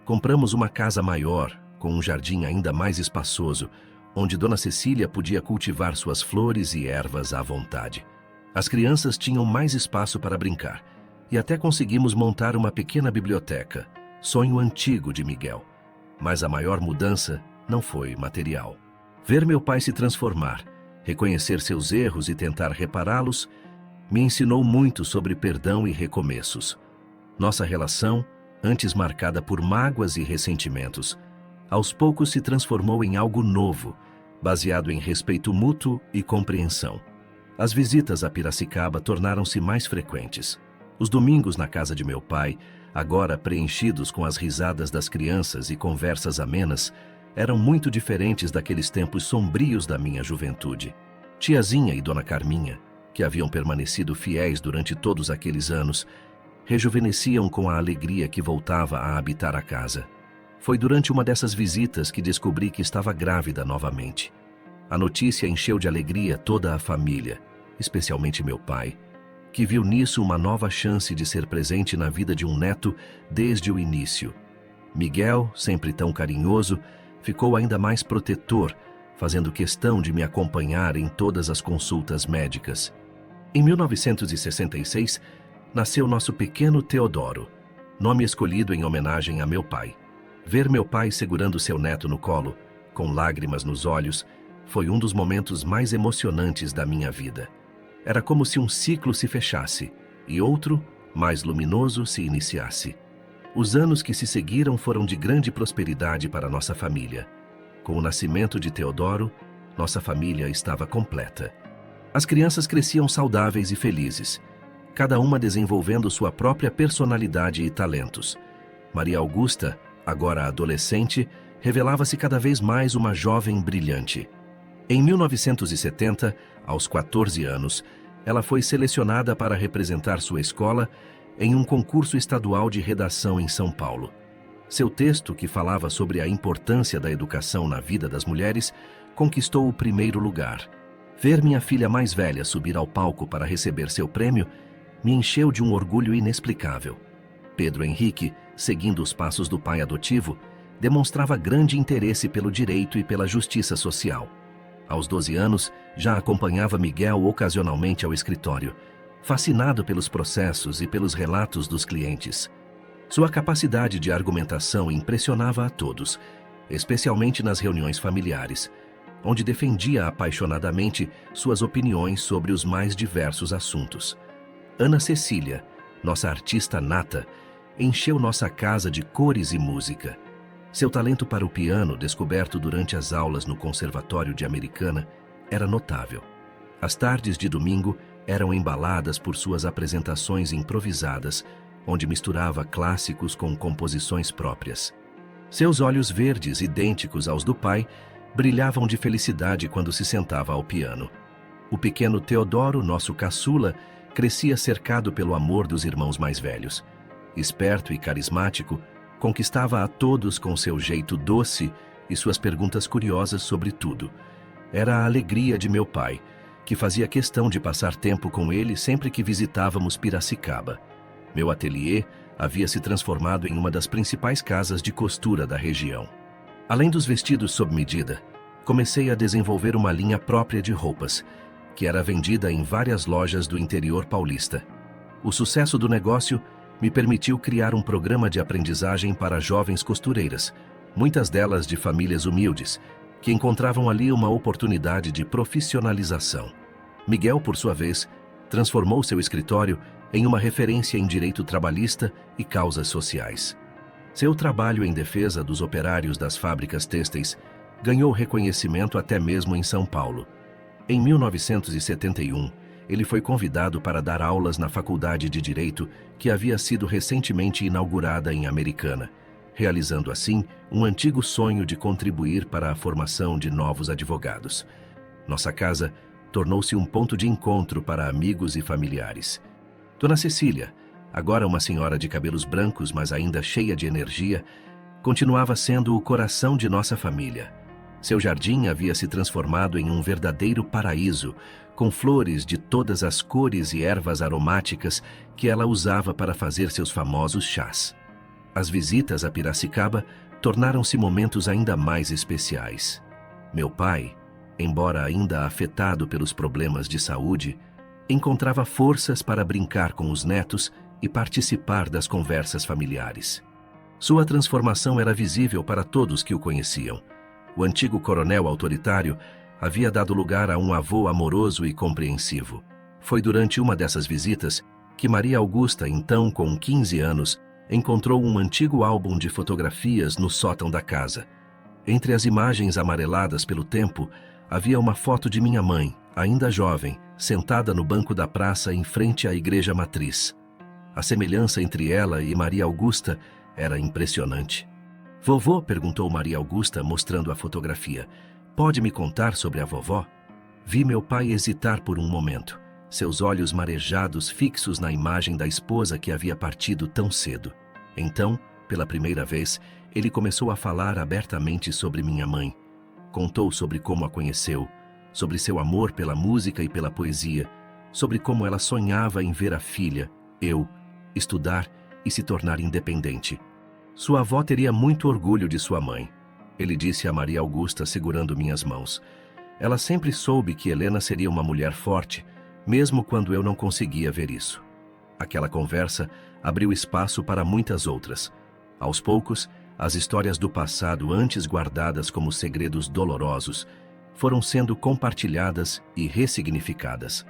Compramos uma casa maior, com um jardim ainda mais espaçoso, onde Dona Cecília podia cultivar suas flores e ervas à vontade. As crianças tinham mais espaço para brincar, e até conseguimos montar uma pequena biblioteca, sonho antigo de Miguel. Mas a maior mudança não foi material. Ver meu pai se transformar, reconhecer seus erros e tentar repará-los, me ensinou muito sobre perdão e recomeços. Nossa relação, antes marcada por mágoas e ressentimentos, aos poucos se transformou em algo novo, baseado em respeito mútuo e compreensão. As visitas a Piracicaba tornaram-se mais frequentes. Os domingos na casa de meu pai, agora preenchidos com as risadas das crianças e conversas amenas, eram muito diferentes daqueles tempos sombrios da minha juventude. Tiazinha e Dona Carminha, que haviam permanecido fiéis durante todos aqueles anos, rejuvenesciam com a alegria que voltava a habitar a casa. Foi durante uma dessas visitas que descobri que estava grávida novamente. A notícia encheu de alegria toda a família, especialmente meu pai, que viu nisso uma nova chance de ser presente na vida de um neto desde o início. Miguel, sempre tão carinhoso, ficou ainda mais protetor, fazendo questão de me acompanhar em todas as consultas médicas. Em 1966, nasceu nosso pequeno Teodoro, nome escolhido em homenagem a meu pai. Ver meu pai segurando seu neto no colo, com lágrimas nos olhos, foi um dos momentos mais emocionantes da minha vida. Era como se um ciclo se fechasse e outro, mais luminoso, se iniciasse. Os anos que se seguiram foram de grande prosperidade para nossa família. Com o nascimento de Teodoro, nossa família estava completa. As crianças cresciam saudáveis e felizes, cada uma desenvolvendo sua própria personalidade e talentos. Maria Augusta, agora adolescente, revelava-se cada vez mais uma jovem brilhante. Em 1970, aos 14 anos, ela foi selecionada para representar sua escola em um concurso estadual de redação em São Paulo. Seu texto, que falava sobre a importância da educação na vida das mulheres, conquistou o primeiro lugar. Ver minha filha mais velha subir ao palco para receber seu prêmio me encheu de um orgulho inexplicável. Pedro Henrique, seguindo os passos do pai adotivo, demonstrava grande interesse pelo direito e pela justiça social. Aos 12 anos, já acompanhava Miguel ocasionalmente ao escritório, fascinado pelos processos e pelos relatos dos clientes. Sua capacidade de argumentação impressionava a todos, especialmente nas reuniões familiares, onde defendia apaixonadamente suas opiniões sobre os mais diversos assuntos. Ana Cecília, nossa artista nata, encheu nossa casa de cores e música. Seu talento para o piano, descoberto durante as aulas no Conservatório de Americana, era notável. As tardes de domingo eram embaladas por suas apresentações improvisadas, onde misturava clássicos com composições próprias. Seus olhos verdes, idênticos aos do pai, brilhavam de felicidade quando se sentava ao piano. O pequeno Teodoro, nosso caçula, crescia cercado pelo amor dos irmãos mais velhos. Esperto e carismático, conquistava a todos com seu jeito doce e suas perguntas curiosas sobre tudo. Era a alegria de meu pai, que fazia questão de passar tempo com ele sempre que visitávamos Piracicaba. Meu ateliê havia se transformado em uma das principais casas de costura da região. Além dos vestidos sob medida, comecei a desenvolver uma linha própria de roupas, que era vendida em várias lojas do interior paulista. O sucesso do negócio me permitiu criar um programa de aprendizagem para jovens costureiras, muitas delas de famílias humildes, que encontravam ali uma oportunidade de profissionalização. Miguel, por sua vez, transformou seu escritório em uma referência em direito trabalhista e causas sociais. Seu trabalho em defesa dos operários das fábricas têxteis ganhou reconhecimento até mesmo em São Paulo. Em 1971, ele foi convidado para dar aulas na Faculdade de Direito, que havia sido recentemente inaugurada em Americana, realizando assim um antigo sonho de contribuir para a formação de novos advogados. Nossa casa tornou-se um ponto de encontro para amigos e familiares. Dona Cecília, agora uma senhora de cabelos brancos, mas ainda cheia de energia, continuava sendo o coração de nossa família. Seu jardim havia se transformado em um verdadeiro paraíso, com flores de todas as cores e ervas aromáticas que ela usava para fazer seus famosos chás. As visitas a Piracicaba tornaram-se momentos ainda mais especiais. Meu pai, embora ainda afetado pelos problemas de saúde, encontrava forças para brincar com os netos e participar das conversas familiares. Sua transformação era visível para todos que o conheciam. O antigo coronel autoritário havia dado lugar a um avô amoroso e compreensivo. Foi durante uma dessas visitas que Maria Augusta, então com 15 anos, encontrou um antigo álbum de fotografias no sótão da casa. Entre as imagens amareladas pelo tempo, havia uma foto de minha mãe, ainda jovem, sentada no banco da praça em frente à igreja matriz. A semelhança entre ela e Maria Augusta era impressionante. "Vovô?", perguntou Maria Augusta, mostrando a fotografia. "Pode me contar sobre a vovó?" Vi meu pai hesitar por um momento, seus olhos marejados fixos na imagem da esposa que havia partido tão cedo. Então, pela primeira vez, ele começou a falar abertamente sobre minha mãe. Contou sobre como a conheceu, sobre seu amor pela música e pela poesia, sobre como ela sonhava em ver a filha, eu, estudar e se tornar independente. Sua avó teria muito orgulho de sua mãe. Ele disse a Maria Augusta, segurando minhas mãos. Ela sempre soube que Helena seria uma mulher forte, mesmo quando eu não conseguia ver isso. Aquela conversa abriu espaço para muitas outras. Aos poucos, as histórias do passado, antes guardadas como segredos dolorosos, foram sendo compartilhadas e ressignificadas.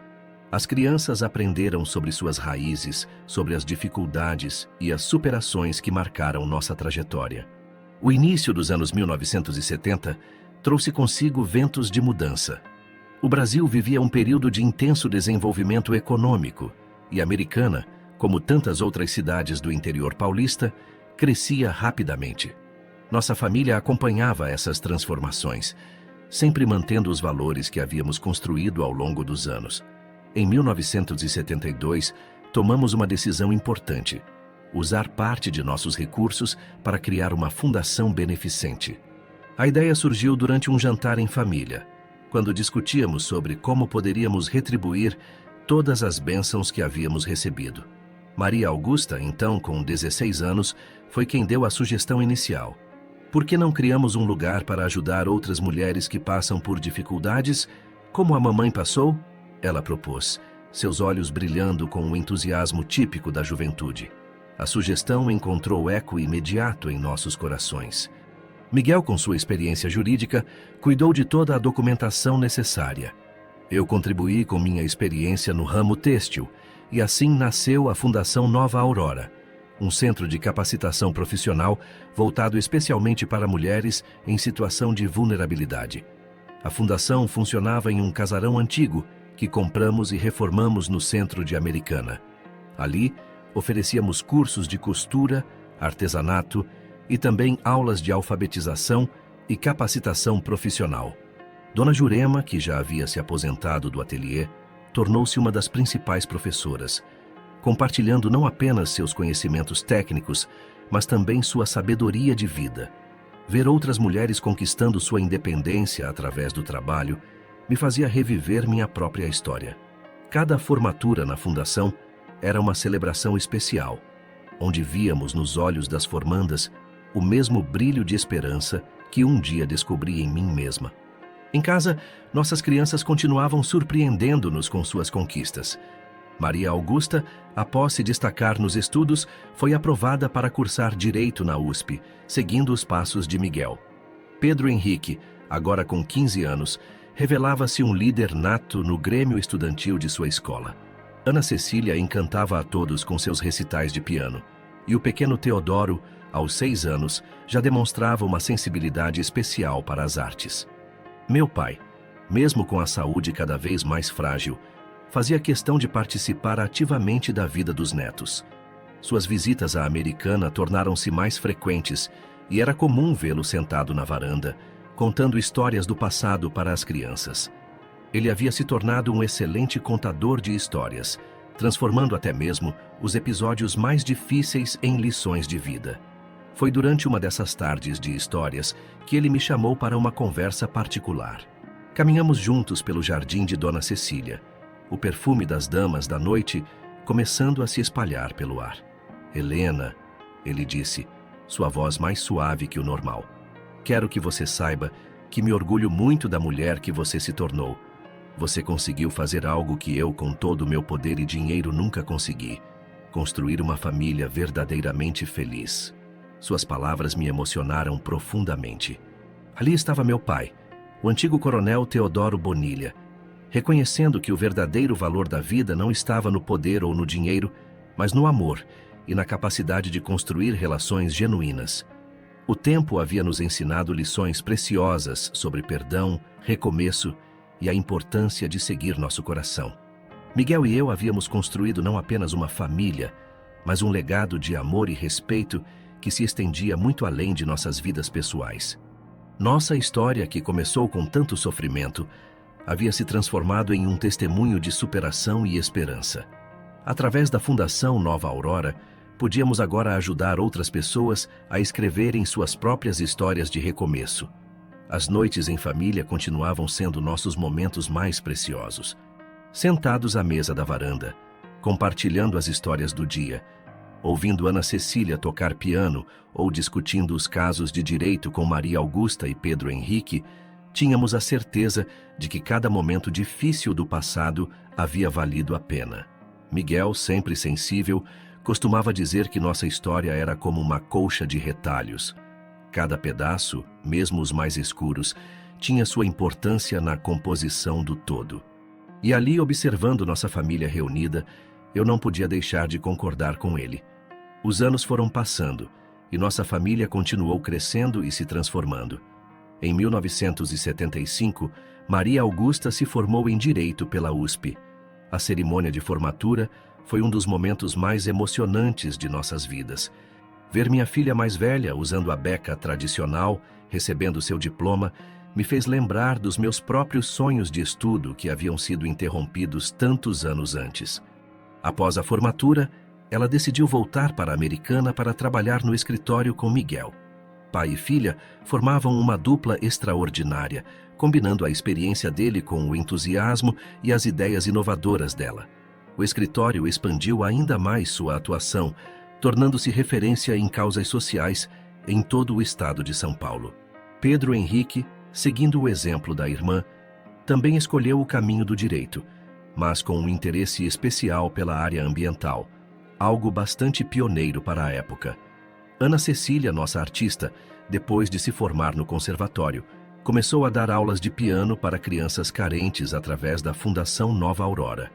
As crianças aprenderam sobre suas raízes, sobre as dificuldades e as superações que marcaram nossa trajetória. O início dos anos 1970 trouxe consigo ventos de mudança. O Brasil vivia um período de intenso desenvolvimento econômico e Americana, como tantas outras cidades do interior paulista, crescia rapidamente. Nossa família acompanhava essas transformações, sempre mantendo os valores que havíamos construído ao longo dos anos. Em 1972, tomamos uma decisão importante: usar parte de nossos recursos para criar uma fundação beneficente. A ideia surgiu durante um jantar em família, quando discutíamos sobre como poderíamos retribuir todas as bênçãos que havíamos recebido. Maria Augusta, então com 16 anos, foi quem deu a sugestão inicial. Por que não criamos um lugar para ajudar outras mulheres que passam por dificuldades, como a mamãe passou? Ela propôs, seus olhos brilhando com o entusiasmo típico da juventude. A sugestão encontrou eco imediato em nossos corações. Miguel, com sua experiência jurídica, cuidou de toda a documentação necessária. Eu contribuí com minha experiência no ramo têxtil, e assim nasceu a Fundação Nova Aurora, um centro de capacitação profissional voltado especialmente para mulheres em situação de vulnerabilidade. A fundação funcionava em um casarão antigo que compramos e reformamos no centro de Americana. Ali, oferecíamos cursos de costura, artesanato e também aulas de alfabetização e capacitação profissional. Dona Jurema, que já havia se aposentado do ateliê, tornou-se uma das principais professoras, compartilhando não apenas seus conhecimentos técnicos, mas também sua sabedoria de vida. Ver outras mulheres conquistando sua independência através do trabalho me fazia reviver minha própria história. Cada formatura na fundação era uma celebração especial, onde víamos nos olhos das formandas o mesmo brilho de esperança que um dia descobri em mim mesma. Em casa, nossas crianças continuavam surpreendendo-nos com suas conquistas. Maria Augusta, após se destacar nos estudos, foi aprovada para cursar Direito na USP, seguindo os passos de Miguel. Pedro Henrique, agora com 15 anos, revelava-se um líder nato no grêmio estudantil de sua escola. Ana Cecília encantava a todos com seus recitais de piano, e o pequeno Teodoro, aos 6 anos, já demonstrava uma sensibilidade especial para as artes. Meu pai, mesmo com a saúde cada vez mais frágil, fazia questão de participar ativamente da vida dos netos. Suas visitas à Americana tornaram-se mais frequentes e era comum vê-lo sentado na varanda, contando histórias do passado para as crianças. Ele havia se tornado um excelente contador de histórias, transformando até mesmo os episódios mais difíceis em lições de vida. Foi durante uma dessas tardes de histórias que ele me chamou para uma conversa particular. Caminhamos juntos pelo jardim de Dona Cecília, o perfume das damas da noite começando a se espalhar pelo ar. "Helena", ele disse, sua voz mais suave que o normal. Quero que você saiba que me orgulho muito da mulher que você se tornou. Você conseguiu fazer algo que eu, com todo o meu poder e dinheiro, nunca consegui. Construir uma família verdadeiramente feliz. Suas palavras me emocionaram profundamente. Ali estava meu pai, o antigo coronel Teodoro Bonilha, reconhecendo que o verdadeiro valor da vida não estava no poder ou no dinheiro, mas no amor e na capacidade de construir relações genuínas. O tempo havia nos ensinado lições preciosas sobre perdão, recomeço e a importância de seguir nosso coração. Miguel e eu havíamos construído não apenas uma família, mas um legado de amor e respeito que se estendia muito além de nossas vidas pessoais. Nossa história, que começou com tanto sofrimento, havia se transformado em um testemunho de superação e esperança. Através da Fundação Nova Aurora, podíamos agora ajudar outras pessoas a escreverem suas próprias histórias de recomeço. As noites em família continuavam sendo nossos momentos mais preciosos. Sentados à mesa da varanda, compartilhando as histórias do dia, ouvindo Ana Cecília tocar piano ou discutindo os casos de direito com Maria Augusta e Pedro Henrique, tínhamos a certeza de que cada momento difícil do passado havia valido a pena. Miguel, sempre sensível, costumava dizer que nossa história era como uma colcha de retalhos. Cada pedaço, mesmo os mais escuros, tinha sua importância na composição do todo. E ali, observando nossa família reunida, eu não podia deixar de concordar com ele. Os anos foram passando e nossa família continuou crescendo e se transformando. Em 1975, Maria Augusta se formou em Direito pela USP. A cerimônia de formatura foi um dos momentos mais emocionantes de nossas vidas. Ver minha filha mais velha usando a beca tradicional, recebendo seu diploma, me fez lembrar dos meus próprios sonhos de estudo que haviam sido interrompidos tantos anos antes. Após a formatura, ela decidiu voltar para a Americana para trabalhar no escritório com Miguel. Pai e filha formavam uma dupla extraordinária, combinando a experiência dele com o entusiasmo e as ideias inovadoras dela. O escritório expandiu ainda mais sua atuação, tornando-se referência em causas sociais em todo o estado de São Paulo. Pedro Henrique, seguindo o exemplo da irmã, também escolheu o caminho do direito, mas com um interesse especial pela área ambiental, algo bastante pioneiro para a época. Ana Cecília, nossa artista, depois de se formar no conservatório, começou a dar aulas de piano para crianças carentes através da Fundação Nova Aurora.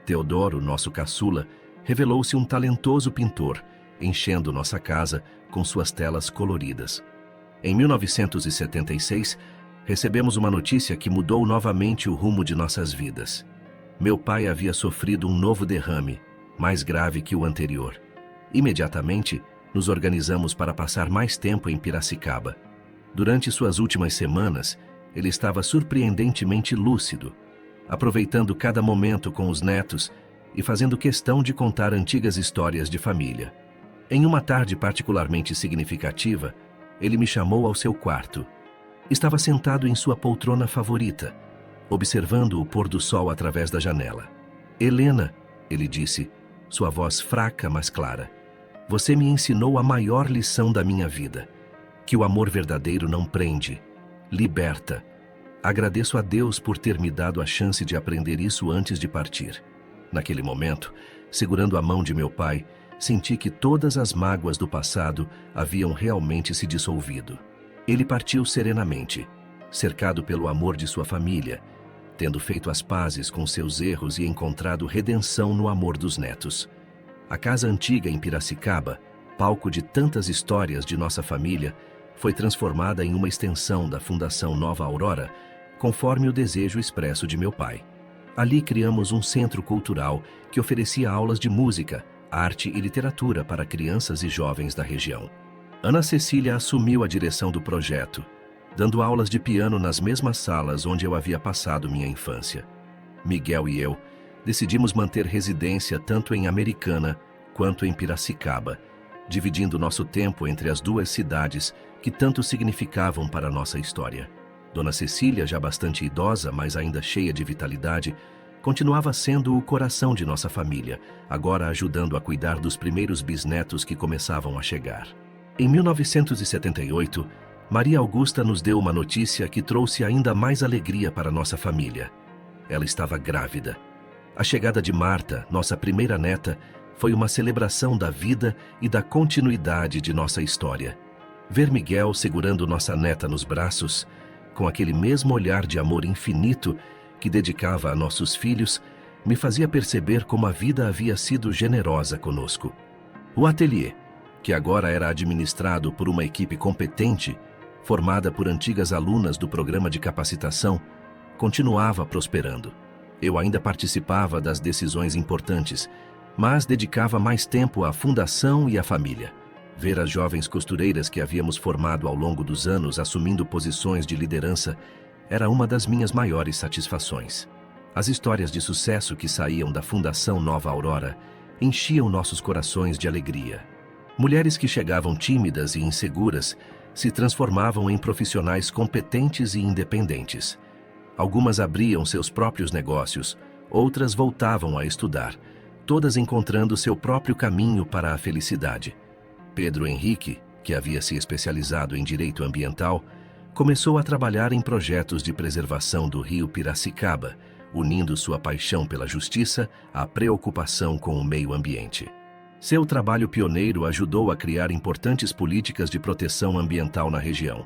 Teodoro, nosso caçula, revelou-se um talentoso pintor, enchendo nossa casa com suas telas coloridas. Em 1976, recebemos uma notícia que mudou novamente o rumo de nossas vidas. Meu pai havia sofrido um novo derrame, mais grave que o anterior. Imediatamente, nos organizamos para passar mais tempo em Piracicaba. Durante suas últimas semanas, ele estava surpreendentemente lúcido, aproveitando cada momento com os netos e fazendo questão de contar antigas histórias de família. Em uma tarde particularmente significativa, ele me chamou ao seu quarto. Estava sentado em sua poltrona favorita, observando o pôr do sol através da janela. "Helena", ele disse, sua voz fraca, mas clara, "você me ensinou a maior lição da minha vida, que o amor verdadeiro não prende, liberta. Agradeço a Deus por ter me dado a chance de aprender isso antes de partir." Naquele momento, segurando a mão de meu pai, senti que todas as mágoas do passado haviam realmente se dissolvido. Ele partiu serenamente, cercado pelo amor de sua família, tendo feito as pazes com seus erros e encontrado redenção no amor dos netos. A casa antiga em Piracicaba, palco de tantas histórias de nossa família, foi transformada em uma extensão da Fundação Nova Aurora, conforme o desejo expresso de meu pai. Ali criamos um centro cultural que oferecia aulas de música, arte e literatura para crianças e jovens da região. Ana Cecília assumiu a direção do projeto, dando aulas de piano nas mesmas salas onde eu havia passado minha infância. Miguel e eu decidimos manter residência tanto em Americana quanto em Piracicaba, dividindo nosso tempo entre as duas cidades que tanto significavam para nossa história. Dona Cecília, já bastante idosa, mas ainda cheia de vitalidade, continuava sendo o coração de nossa família, agora ajudando a cuidar dos primeiros bisnetos que começavam a chegar. Em 1978, Maria Augusta nos deu uma notícia que trouxe ainda mais alegria para nossa família. Ela estava grávida. A chegada de Marta, nossa primeira neta, foi uma celebração da vida e da continuidade de nossa história. Ver Miguel segurando nossa neta nos braços, com aquele mesmo olhar de amor infinito que dedicava a nossos filhos, me fazia perceber como a vida havia sido generosa conosco. O ateliê, que agora era administrado por uma equipe competente, formada por antigas alunas do programa de capacitação, continuava prosperando. Eu ainda participava das decisões importantes, mas dedicava mais tempo à fundação e à família. Ver as jovens costureiras que havíamos formado ao longo dos anos assumindo posições de liderança era uma das minhas maiores satisfações. As histórias de sucesso que saíam da Fundação Nova Aurora enchiam nossos corações de alegria. Mulheres que chegavam tímidas e inseguras se transformavam em profissionais competentes e independentes. Algumas abriam seus próprios negócios, outras voltavam a estudar, todas encontrando seu próprio caminho para a felicidade. Pedro Henrique, que havia se especializado em direito ambiental, começou a trabalhar em projetos de preservação do rio Piracicaba, unindo sua paixão pela justiça à preocupação com o meio ambiente. Seu trabalho pioneiro ajudou a criar importantes políticas de proteção ambiental na região.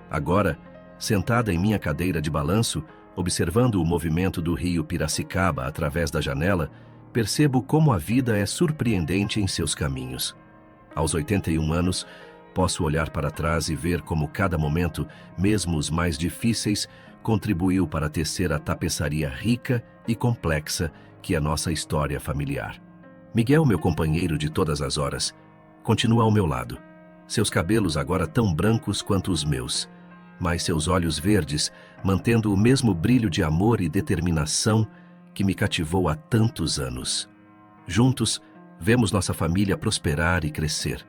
Agora, sentada em minha cadeira de balanço, observando o movimento do rio Piracicaba através da janela, percebo como a vida é surpreendente em seus caminhos. Aos 81 anos, posso olhar para trás e ver como cada momento, mesmo os mais difíceis, contribuiu para tecer a tapeçaria rica e complexa que é nossa história familiar. Miguel, meu companheiro de todas as horas, continua ao meu lado. Seus cabelos agora tão brancos quanto os meus, mas seus olhos verdes mantendo o mesmo brilho de amor e determinação que me cativou há tantos anos. Juntos, vemos nossa família prosperar e crescer,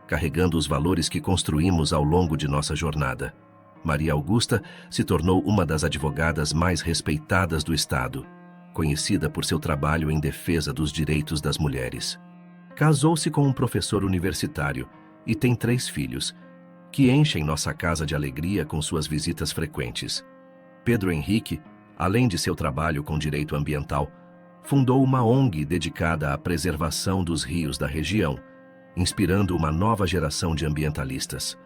carregando os valores que construímos ao longo de nossa jornada. Maria Augusta se tornou uma das advogadas mais respeitadas do Estado, conhecida por seu trabalho em defesa dos direitos das mulheres. Casou-se com um professor universitário e tem 3 filhos, que enchem nossa casa de alegria com suas visitas frequentes. Pedro Henrique, além de seu trabalho com direito ambiental, fundou uma ONG dedicada à preservação dos rios da região, inspirando uma nova geração de ambientalistas.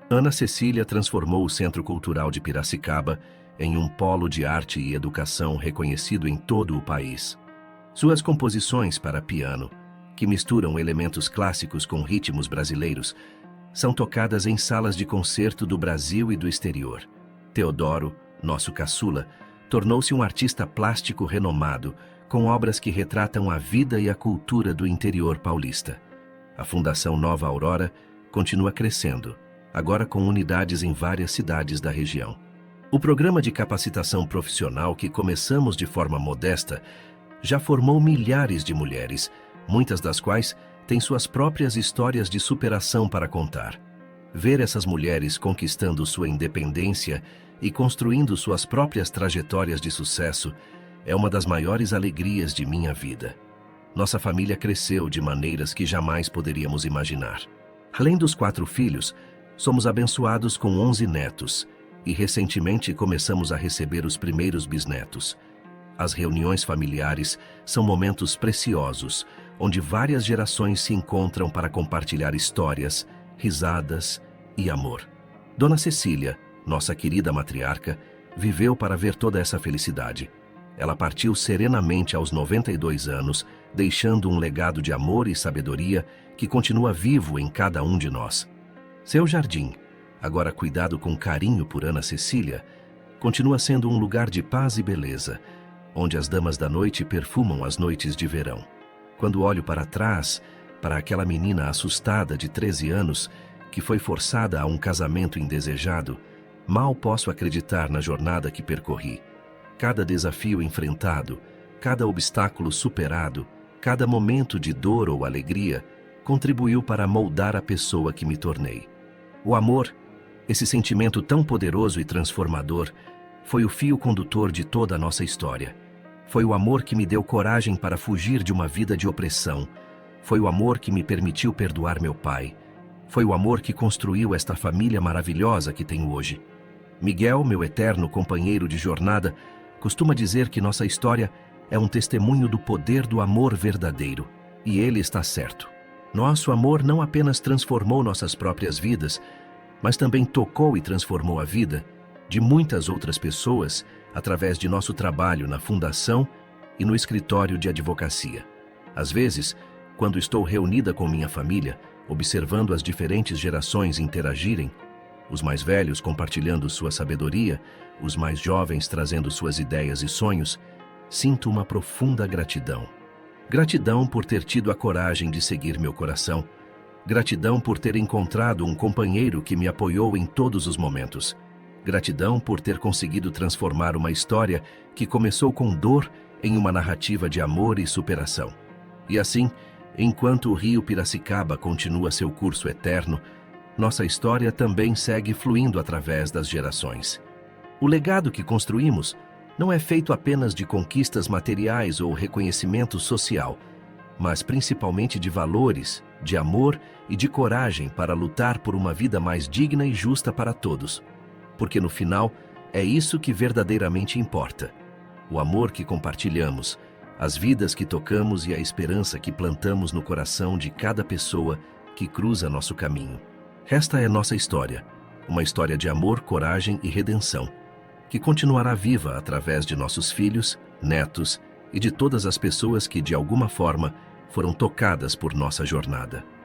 Ana Cecília transformou o Centro Cultural de Piracicaba em um polo de arte e educação reconhecido em todo o país. Suas composições para piano, que misturam elementos clássicos com ritmos brasileiros, são tocadas em salas de concerto do Brasil e do exterior. Teodoro, nosso caçula, tornou-se um artista plástico renomado, com obras que retratam a vida e a cultura do interior paulista. A Fundação Nova Aurora continua crescendo, agora com unidades em várias cidades da região. O programa de capacitação profissional que começamos de forma modesta já formou milhares de mulheres, muitas das quais têm suas próprias histórias de superação para contar. Ver essas mulheres conquistando sua independência e construindo suas próprias trajetórias de sucesso é uma das maiores alegrias de minha vida. Nossa família cresceu de maneiras que jamais poderíamos imaginar. Além dos 4 filhos, somos abençoados com 11 netos e recentemente começamos a receber os primeiros bisnetos. As reuniões familiares são momentos preciosos, onde várias gerações se encontram para compartilhar histórias, risadas e amor. Dona Cecília, nossa querida matriarca, viveu para ver toda essa felicidade. Ela partiu serenamente aos 92 anos, deixando um legado de amor e sabedoria que continua vivo em cada um de nós. Seu jardim, agora cuidado com carinho por Ana Cecília, continua sendo um lugar de paz e beleza, onde as damas da noite perfumam as noites de verão. Quando olho para trás, para aquela menina assustada de 13 anos, que foi forçada a um casamento indesejado, mal posso acreditar na jornada que percorri. Cada desafio enfrentado, cada obstáculo superado, cada momento de dor ou alegria, contribuiu para moldar a pessoa que me tornei. O amor, esse sentimento tão poderoso e transformador, foi o fio condutor de toda a nossa história. Foi o amor que me deu coragem para fugir de uma vida de opressão. Foi o amor que me permitiu perdoar meu pai. Foi o amor que construiu esta família maravilhosa que tenho hoje. Miguel, meu eterno companheiro de jornada, costuma dizer que nossa história é um testemunho do poder do amor verdadeiro. E ele está certo. Nosso amor não apenas transformou nossas próprias vidas, mas também tocou e transformou a vida de muitas outras pessoas através de nosso trabalho na fundação e no escritório de advocacia. Às vezes, quando estou reunida com minha família, observando as diferentes gerações interagirem, os mais velhos compartilhando sua sabedoria, os mais jovens trazendo suas ideias e sonhos, sinto uma profunda gratidão. Gratidão por ter tido a coragem de seguir meu coração. Gratidão por ter encontrado um companheiro que me apoiou em todos os momentos. Gratidão por ter conseguido transformar uma história que começou com dor em uma narrativa de amor e superação. E assim, enquanto o rio Piracicaba continua seu curso eterno, nossa história também segue fluindo através das gerações. O legado que construímos não é feito apenas de conquistas materiais ou reconhecimento social, mas principalmente de valores, de amor e de coragem para lutar por uma vida mais digna e justa para todos. Porque no final, é isso que verdadeiramente importa. O amor que compartilhamos, as vidas que tocamos e a esperança que plantamos no coração de cada pessoa que cruza nosso caminho. Esta é nossa história, uma história de amor, coragem e redenção, que continuará viva através de nossos filhos, netos e de todas as pessoas que, de alguma forma, foram tocadas por nossa jornada.